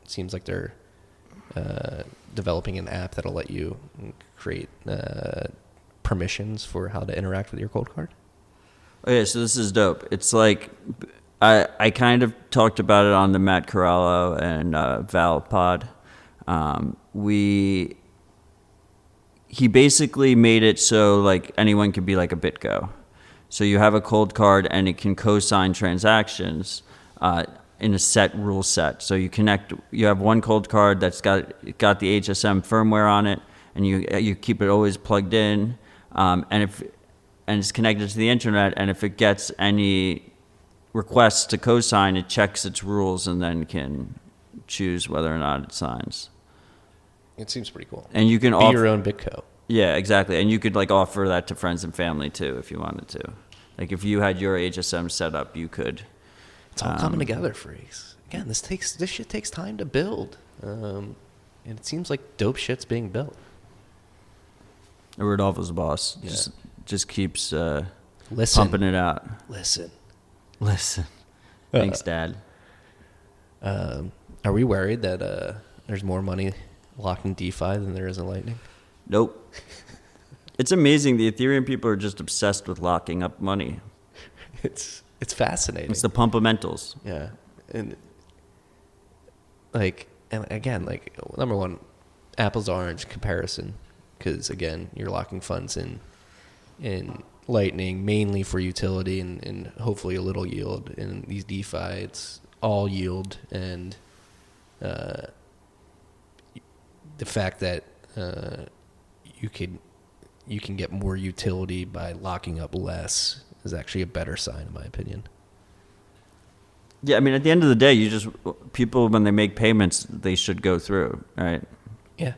Seems like they're developing an app that'll let you create permissions for how to interact with your cold card. Okay, so this is dope. It's like, I kind of talked about it on the Matt Corallo and Val pod. He basically made it so like anyone could be like a BitGo. So you have a cold card and it can co-sign transactions in a set rule set. So you have one cold card that's got the HSM firmware on it, and you keep it always plugged in, and it's connected to the internet. And if it gets any requests to co-sign, it checks its rules and then can choose whether or not it signs. It seems pretty cool. And you can be your own BitCo. Yeah, exactly. And you could like offer that to friends and family too if you wanted to. Like if you had your HSM set up, you could. It's all coming together, freaks. Again, this shit takes time to build, and it seems like dope shit's being built. Rodolfo's the boss. Yeah. Just keeps pumping it out. Listen. Thanks, Dad. Are we worried that there's more money locked in DeFi than there is in Lightning? Nope. It's amazing. The Ethereum people are just obsessed with locking up money. It's fascinating. It's the pumpamentals. Yeah. And again, number one, apples to orange comparison, because again, you're locking funds in Lightning mainly for utility and hopefully a little yield. In these DeFi, it's all yield, and the fact that you can get more utility by locking up less is actually a better sign, in my opinion. Yeah, I mean, at the end of the day, people, when they make payments, they should go through, right? Yeah.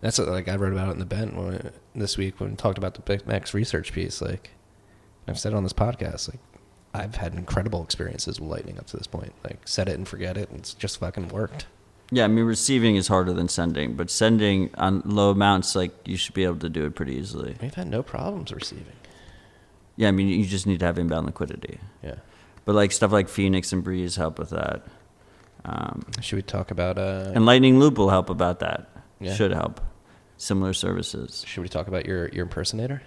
That's like I wrote about it in the Bent this week when we talked about the BitMax Research piece. Like, I've said it on this podcast, like, I've had incredible experiences with Lightning up to this point. Like, set it and forget it, and it's just fucking worked. Yeah, I mean, receiving is harder than sending, but sending on low amounts, like, you should be able to do it pretty easily. We've had no problems receiving. Yeah, I mean, you just need to have inbound liquidity. Yeah. But like stuff like Phoenix and Breeze help with that. Should we talk about... and Lightning Loop will help about that. Yeah. Should help. Similar services. Should we talk about your impersonator?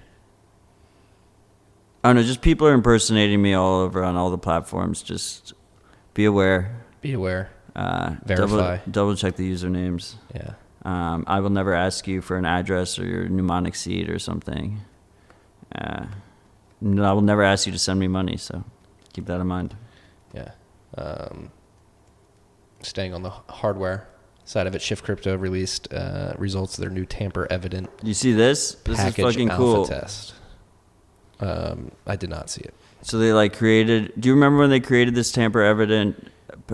I don't know, just people are impersonating me all over on all the platforms. Just be aware. Be aware. Verify. Double check the usernames. Yeah. I will never ask you for an address or your mnemonic seed or something. No, I will never ask you to send me money, so keep that in mind. Yeah. Staying on the hardware side of it, Shift Crypto released results of their new tamper-evident You see this? This is package fucking alpha cool. test. I did not see it. So they like created. Do you remember when they created this tamper-evident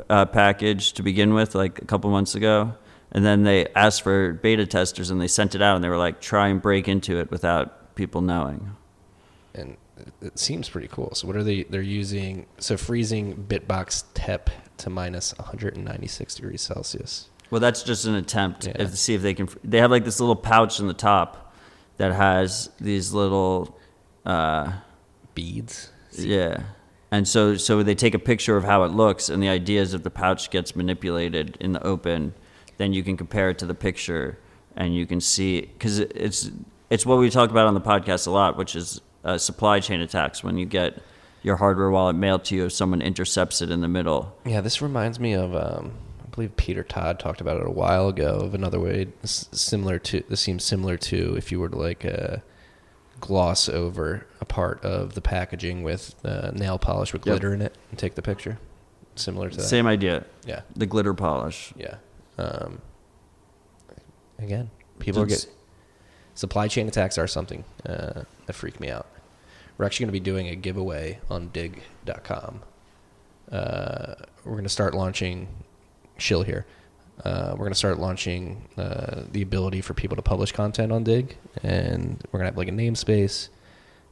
package to begin with, like a couple months ago? And then they asked for beta testers, and they sent it out, and they were like, try and break into it without people knowing. And it seems pretty cool. So what are they're using? So freezing bitbox TEP to minus 196 degrees Celsius. Well, that's just an attempt Yeah. to see if they can. They have like this little pouch in the top that has these little Beads. yeah. And so they take a picture of how it looks, and the idea is if the pouch gets manipulated in the open, then you can compare it to the picture, and you can see, because it's what we talk about on the podcast a lot, which is supply chain attacks, when you get your hardware wallet mailed to you if someone intercepts it in the middle. Yeah, this reminds me of, I believe Peter Todd talked about it a while ago, of another way this seems similar to if you were to like gloss over a part of the packaging with nail polish with glitter in it and take the picture. Similar to that. Same idea. Yeah. The glitter polish. Yeah. Again, people are supply chain attacks are something that freak me out. We're actually going to be doing a giveaway on dig.com. We're going to start launching Shill here. We're going to start launching the ability for people to publish content on Dig, and we're going to have like a namespace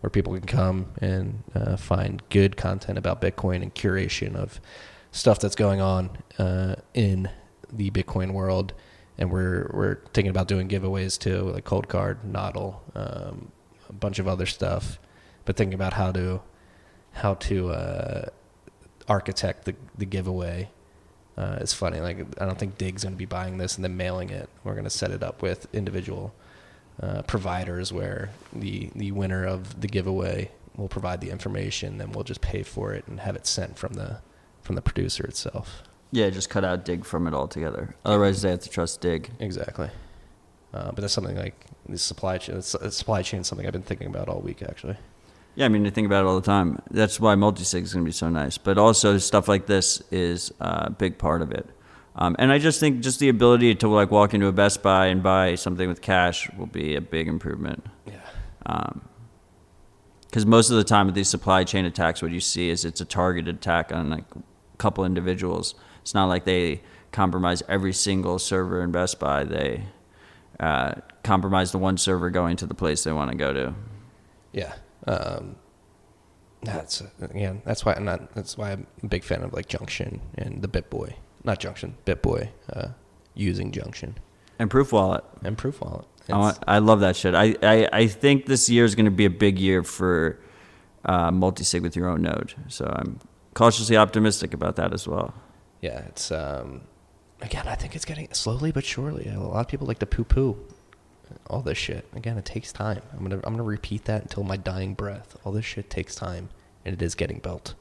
where people can come and find good content about Bitcoin and curation of stuff that's going on in the Bitcoin world. And we're thinking about doing giveaways too, like Cold Card, Nodl, a bunch of other stuff. But thinking about how to architect the giveaway is funny. Like, I don't think Dig's going to be buying this and then mailing it. We're going to set it up with individual providers where the winner of the giveaway will provide the information, then we'll just pay for it and have it sent from the producer itself. Yeah, just cut out Dig from it altogether. Otherwise, they have to trust Dig. Exactly. But that's something like the supply chain. Supply chain is something I've been thinking about all week, actually. Yeah, I mean, I think about it all the time. That's why multisig is going to be so nice. But also, stuff like this is a big part of it. And I just think just the ability to like walk into a Best Buy and buy something with cash will be a big improvement. Yeah. Because most of the time with these supply chain attacks, what you see is it's a targeted attack on like a couple individuals. It's not like they compromise every single server in Best Buy. They compromise the one server going to the place they want to go to. Yeah. That's why I'm a big fan of like Junction and the BitBoy, not Junction, BitBoy, using Junction And Proof Wallet. I love that shit. I think this year is going to be a big year for multisig with your own node. So I'm cautiously optimistic about that as well. Yeah, it's again, I think it's getting slowly but surely. A lot of people like to poo-poo all this shit. Again, it takes time. I'm gonna repeat that until my dying breath. All this shit takes time, and it is getting built.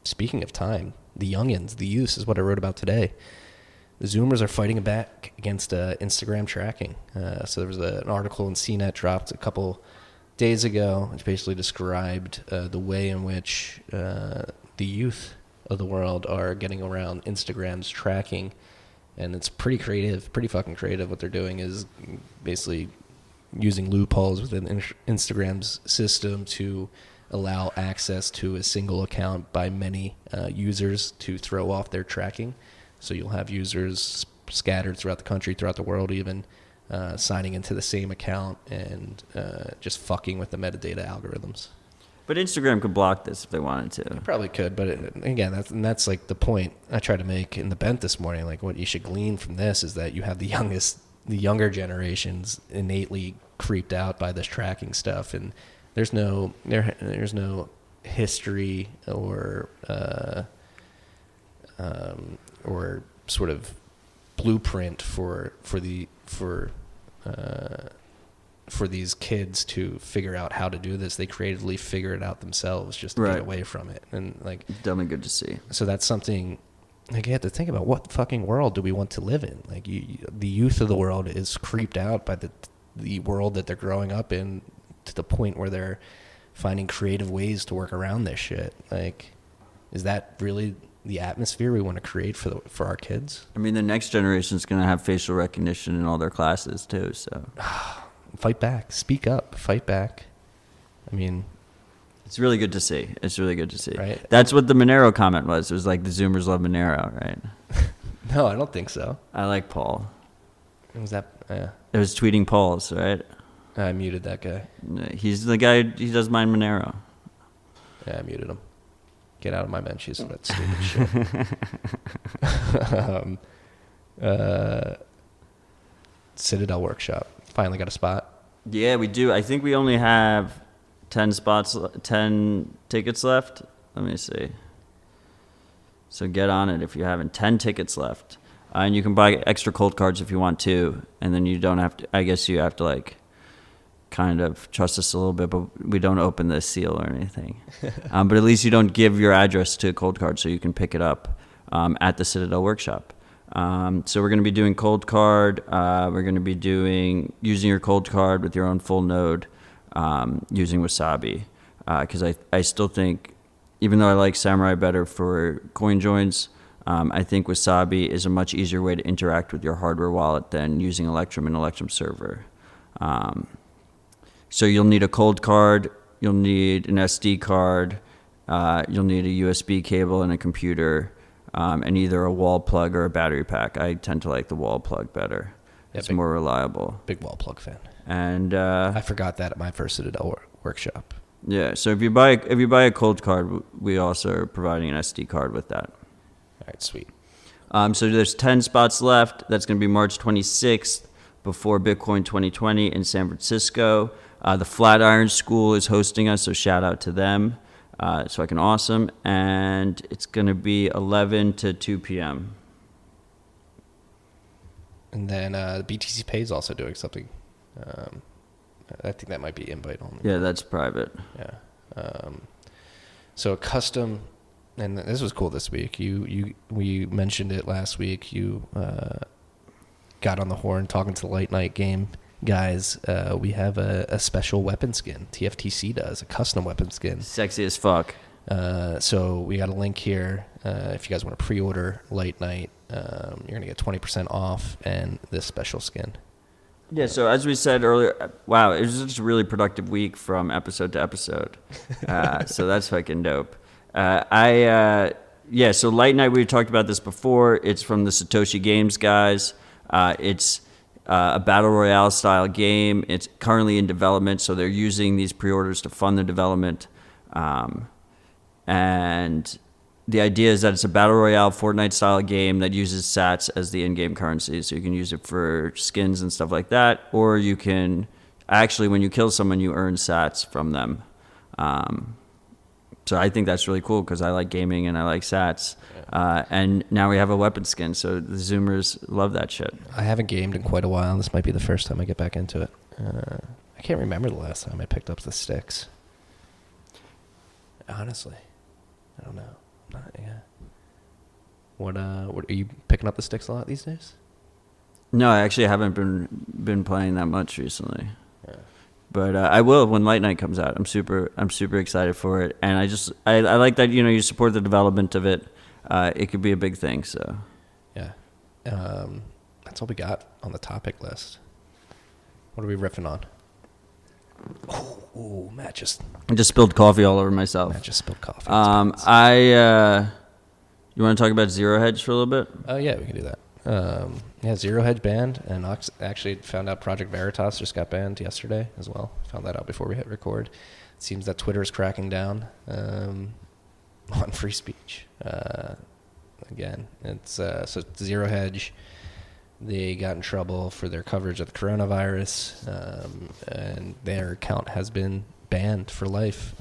Speaking of time, the Young Uns, the use is what I wrote about today. Zoomers are fighting back against Instagram tracking. So there was an article in CNET dropped a couple days ago, which basically described the way in which the youth of the world are getting around Instagram's tracking. And it's pretty creative, pretty fucking creative. What they're doing is basically using loopholes within Instagram's system to allow access to a single account by many users to throw off their tracking. So you'll have users scattered throughout the country, throughout the world even, signing into the same account and just fucking with the metadata algorithms. But Instagram could block this if they wanted to. Probably could, but again, that's like the point I tried to make in the bent this morning. Like, what you should glean from this is that you have the younger generations innately creeped out by this tracking stuff, and there's no history or sort of blueprint for these kids to figure out how to do this. They creatively figure it out themselves just to get away from it. And like, definitely good to see. So that's something like you have to think about. What fucking world do we want to live in? Like, the youth of the world is creeped out by the world that they're growing up in, to the point where they're finding creative ways to work around this shit. Like, is that really the atmosphere we want to create for our kids? I mean, the next generation is going to have facial recognition in all their classes too, so fight back, speak up, fight back. I mean, it's really good to see. It's really good to see. Right? That's what the Monero comment was. It was like the Zoomers love Monero, right? No, I don't think so. I like Paul. Was that? It was tweeting Paul's, right? I muted that guy. He's the guy. He does mine Monero. Yeah, I muted him. Get out of my mentions for that stupid shit. Citadel Workshop. Finally got a spot. Yeah, we do. I think we only have 10 tickets left. Let me see. So get on it if you haven't. 10 tickets left. And you can buy extra cold cards if you want to. And then you don't have to, I guess you have to like kind of trust us a little bit, but we don't open the seal or anything. But at least you don't give your address to a cold card so you can pick it up at the Citadel Workshop. So we're going to be doing cold card. We're going to be using your cold card with your own full node, using Wasabi. Because I still think, even though I like Samurai better for coin joins, I think Wasabi is a much easier way to interact with your hardware wallet than using Electrum and Electrum server. So you'll need a cold card, you'll need an SD card, you'll need a USB cable and a computer, and either a wall plug or a battery pack. I tend to like the wall plug better. Yeah, it's more reliable. Big wall plug fan. And I forgot that at my first Citadel Workshop. Yeah, so if you buy a cold card, we also are providing an SD card with that. All right, sweet. So there's 10 spots left. That's going to be March 26th before Bitcoin 2020 in San Francisco. The Flatiron School is hosting us, so shout out to them. It's fucking awesome. And it's going to be 11 to 2 p.m. And then BTC Pay is also doing something. I think that might be invite only. Yeah, that's private. Yeah. So a custom, and this was cool this week. We mentioned it last week. You got on the horn talking to the Late Night Game guys. We have a special weapon skin. TFTC does a custom weapon skin. Sexy as fuck. So we got a link here. If you guys want to pre-order Late Night, you're gonna get 20% off and this special skin. Yeah, so as we said earlier, wow, it was just a really productive week from episode to episode. So that's fucking dope. So Light Night, we talked about this before. It's from the Satoshi Games guys. It's a battle royale style game. It's currently in development, so they're using these pre-orders to fund the development. And the idea is that it's a battle royale Fortnite style game that uses sats as the in-game currency. So you can use it for skins and stuff like that, or you can actually, when you kill someone, you earn sats from them. So I think that's really cool because I like gaming and I like sats. And now we have a weapon skin, so the Zoomers love that shit. I haven't gamed in quite a while. This might be the first time I get back into it. I can't remember the last time I picked up the sticks. Honestly, I don't know. What are you picking up the sticks a lot these days? No, I actually haven't been playing that much recently. Yeah. But I will when Light Night comes out. I'm super excited for it, and I like that you support the development of it. It could be a big thing. So Yeah. That's all we got on the topic list. What are we riffing on? Oh, Matt just I just spilled coffee all over myself. spilled coffee. You want to talk about Zero Hedge for a little bit? Oh yeah, we can do that. Zero Hedge banned, and actually found out Project Veritas just got banned yesterday as well. Found that out before we hit record. It seems that Twitter is cracking down on free speech. Again, it's Zero Hedge. They got in trouble for their coverage of the coronavirus, and their account has been banned for life.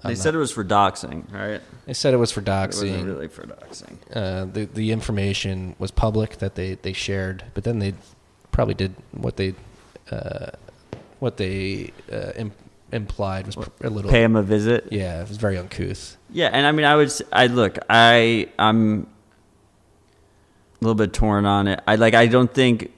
They said it was for doxing, right? They said it was for doxing. It wasn't really for doxing. The information was public that they shared, but then they probably did what they implied was a little pay him a visit. Yeah, it was very uncouth. Yeah, and I mean, I'm a little bit torn on it. I don't think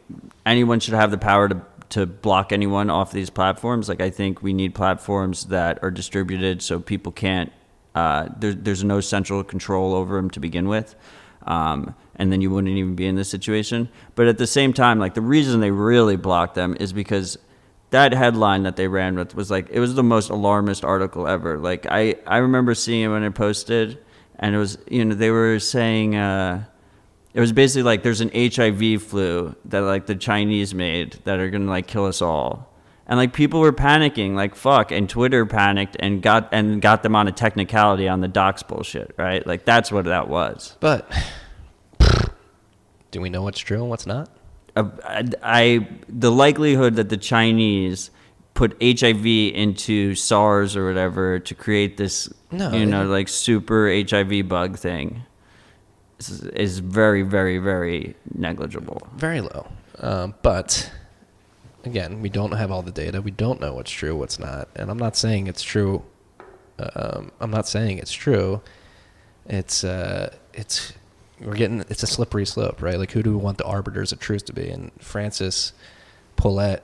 anyone should have the power to block anyone off these platforms. Like, I think we need platforms that are distributed so people can't. There's no central control over them to begin with, and then you wouldn't even be in this situation. But at the same time, like, the reason they really blocked them is because that headline that they ran with was like, it was the most alarmist article ever. Like, I remember seeing it when it posted, and it was, they were saying. It was basically like there's an HIV flu that like the Chinese made that are gonna like kill us all, and like people were panicking like fuck, and Twitter panicked and got them on a technicality on the docs bullshit, right? Like that's what that was. But do we know what's true and what's not? The likelihood that the Chinese put HIV into SARS or whatever to create this like super HIV bug thing is very, very, very negligible. Very low. But again, we don't have all the data. We don't know what's true, what's not. And I'm not saying it's true. It's a slippery slope, right? Like, who do we want the arbiters of truth to be? And Francis Paulette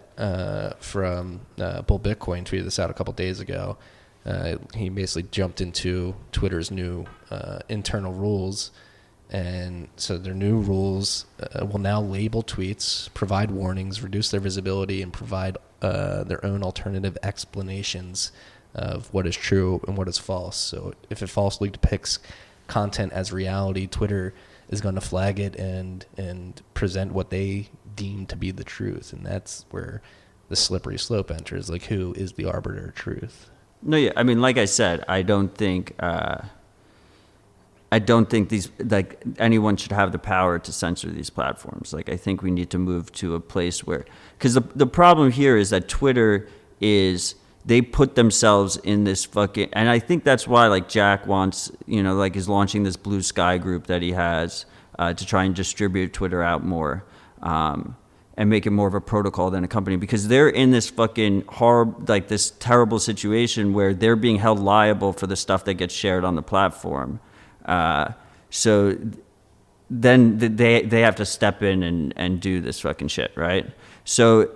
from Bull Bitcoin tweeted this out a couple days ago. He basically jumped into Twitter's new internal rules. And so their new rules will now label tweets, provide warnings, reduce their visibility, and provide their own alternative explanations of what is true and what is false. So if it falsely depicts content as reality, Twitter is going to flag it and present what they deem to be the truth. And that's where the slippery slope enters. Like, who is the arbiter of truth? No, yeah. I mean, like I said, I don't think these, like, anyone should have the power to censor these platforms. Like, I think we need to move to a place where, because the problem here is that Twitter they put themselves in this fucking, and I think that's why, like, Jack wants, like, is launching this Blue Sky group that he has to try and distribute Twitter out more and make it more of a protocol than a company, because they're in this fucking like, this terrible situation where they're being held liable for the stuff that gets shared on the platform. So then they have to step in and do this fucking shit, right? So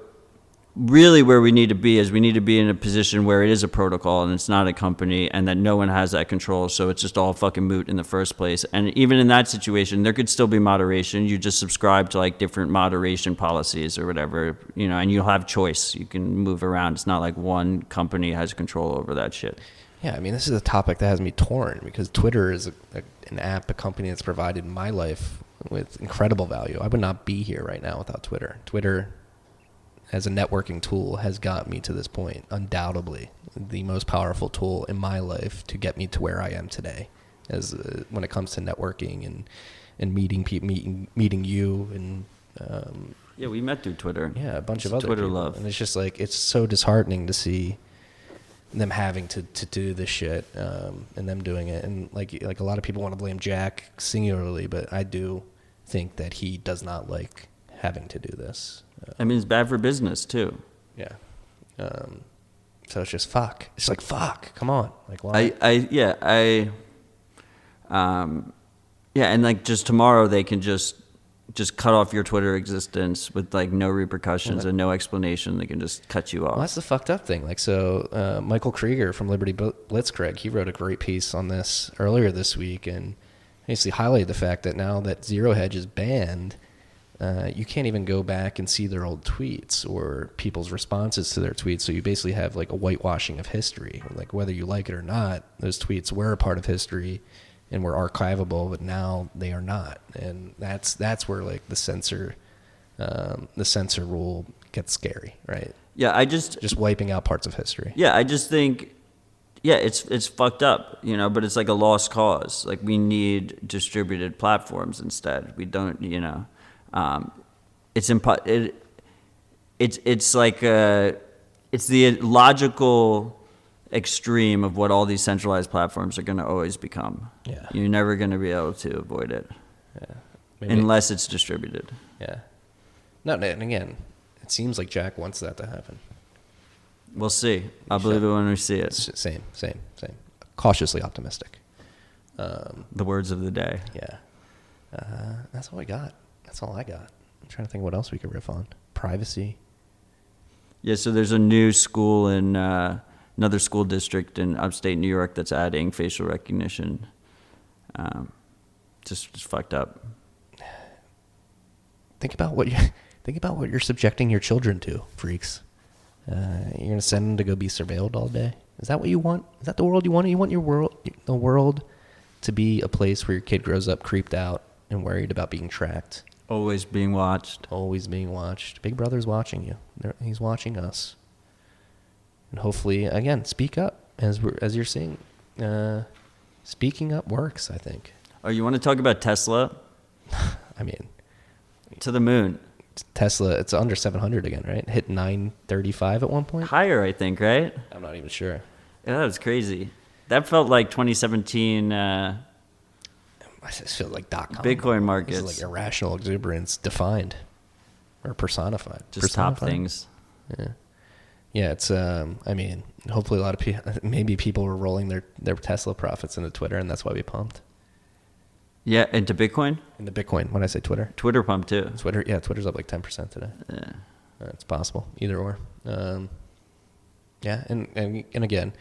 really where we need to be is we need to be in a position where it is a protocol and it's not a company, and that no one has that control, so it's just all fucking moot in the first place. And even in that situation, there could still be moderation. You just subscribe to like different moderation policies or whatever, and you'll have choice. You can move around. It's not like one company has control over that shit. Yeah, I mean, this is a topic that has me torn, because Twitter is an app, a company that's provided my life with incredible value. I would not be here right now without Twitter. Twitter, as a networking tool, has got me to this point. Undoubtedly, the most powerful tool in my life to get me to where I am today, as when it comes to networking and meeting people, meeting you, and yeah, we met through Twitter. Yeah, a bunch of other Twitter people. love, and it's just like, it's so disheartening to see them having to do this shit, and them doing it. And like a lot of people want to blame Jack singularly, but I do think that he does not like having to do this. I mean, it's bad for business too. Yeah. So it's just fuck. It's like, fuck, come on. Like, why? Yeah, and like just tomorrow they can just cut off your Twitter existence with like no repercussions and no explanation. They can just cut you off. Well, that's the fucked up thing. Like, so Michael Krieger from Liberty Blitzkrieg, he wrote a great piece on this earlier this week and basically highlighted the fact that now that Zero Hedge is banned, you can't even go back and see their old tweets or people's responses to their tweets. So you basically have like a whitewashing of history. Like, whether you like it or not, those tweets were a part of history and were archivable, but now they are not. And that's where like the censor rule gets scary, right? Yeah, I just wiping out parts of history. Yeah, I just think, yeah, it's fucked up, you know, but it's like a lost cause. Like, we need distributed platforms instead. We don't, you know, it's like it's the logical extreme of what all these centralized platforms are going to always become. Yeah, you're never going to be able to avoid it. Yeah, unless it's distributed. Yeah, no, and again, it seems like Jack wants that to happen. We'll see. I'll believe it when we see it. Same. Cautiously optimistic. The words of the day. Yeah, that's all I got. That's all I got. I'm trying to think what else we could riff on. Privacy. Yeah, so there's a new school in another school district in upstate New York that's adding facial recognition. Just fucked up. Think about what you're subjecting your children to, freaks. You're gonna send them to go be surveilled all day. Is that what you want? Is that the world you want? You want the world to be a place where your kid grows up creeped out and worried about being tracked. Always being watched. Always being watched. Big Brother's watching you. He's watching us. And hopefully, again, speak up as you're seeing. Speaking up works, I think. Oh, you want to talk about Tesla? I mean, to the moon. Tesla, it's under 700 again, right? Hit 935 at one point. Higher, I think, right? I'm not even sure. Yeah, that was crazy. That felt like 2017. I just feel like .com. Bitcoin markets. This is like irrational exuberance defined or personified. Just top things. Yeah. Yeah, it's, I mean, hopefully a lot of people, maybe people were rolling their Tesla profits into Twitter, and that's why we pumped. Yeah, into Bitcoin? Into Bitcoin, when I say Twitter. Twitter pumped too. Twitter's up like 10% today. Yeah. It's possible, either or. Yeah, and again,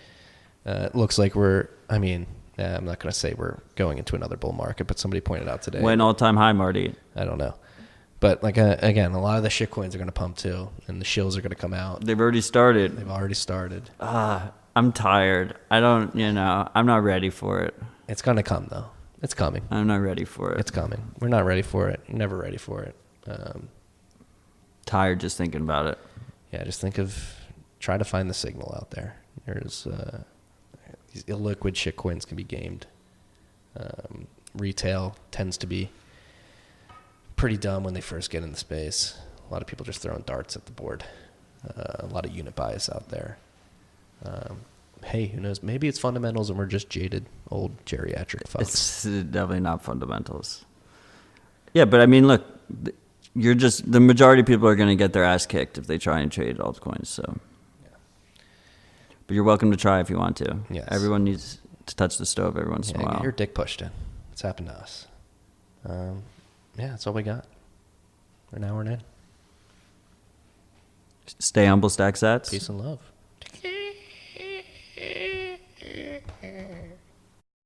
it looks like I'm not going to say we're going into another bull market, but somebody pointed out today. When all-time high, Marty? I don't know. But like again, a lot of the shit coins are going to pump too, and the shills are going to come out. They've already started. I'm tired. I'm not ready for it. It's going to come though. It's coming. I'm not ready for it. It's coming. We're not ready for it. You're never ready for it. Tired just thinking about it. Yeah, just try to find the signal out there. There's these illiquid shitcoins can be gamed. Retail tends to be pretty dumb when they first get in the space. A lot of people just throwing darts at the board. A lot of unit bias out there. Hey, who knows? Maybe it's fundamentals and we're just jaded old geriatric folks. It's definitely not fundamentals. Yeah, but I mean, look, the majority of people are going to get their ass kicked if they try and trade altcoins. So, yeah. But you're welcome to try if you want to. Yes. Everyone needs to touch the stove every once in a while. Get your dick pushed in. It's happened to us. Yeah, that's all we got. We're an hour in. Stay humble, stack sats. Peace and love.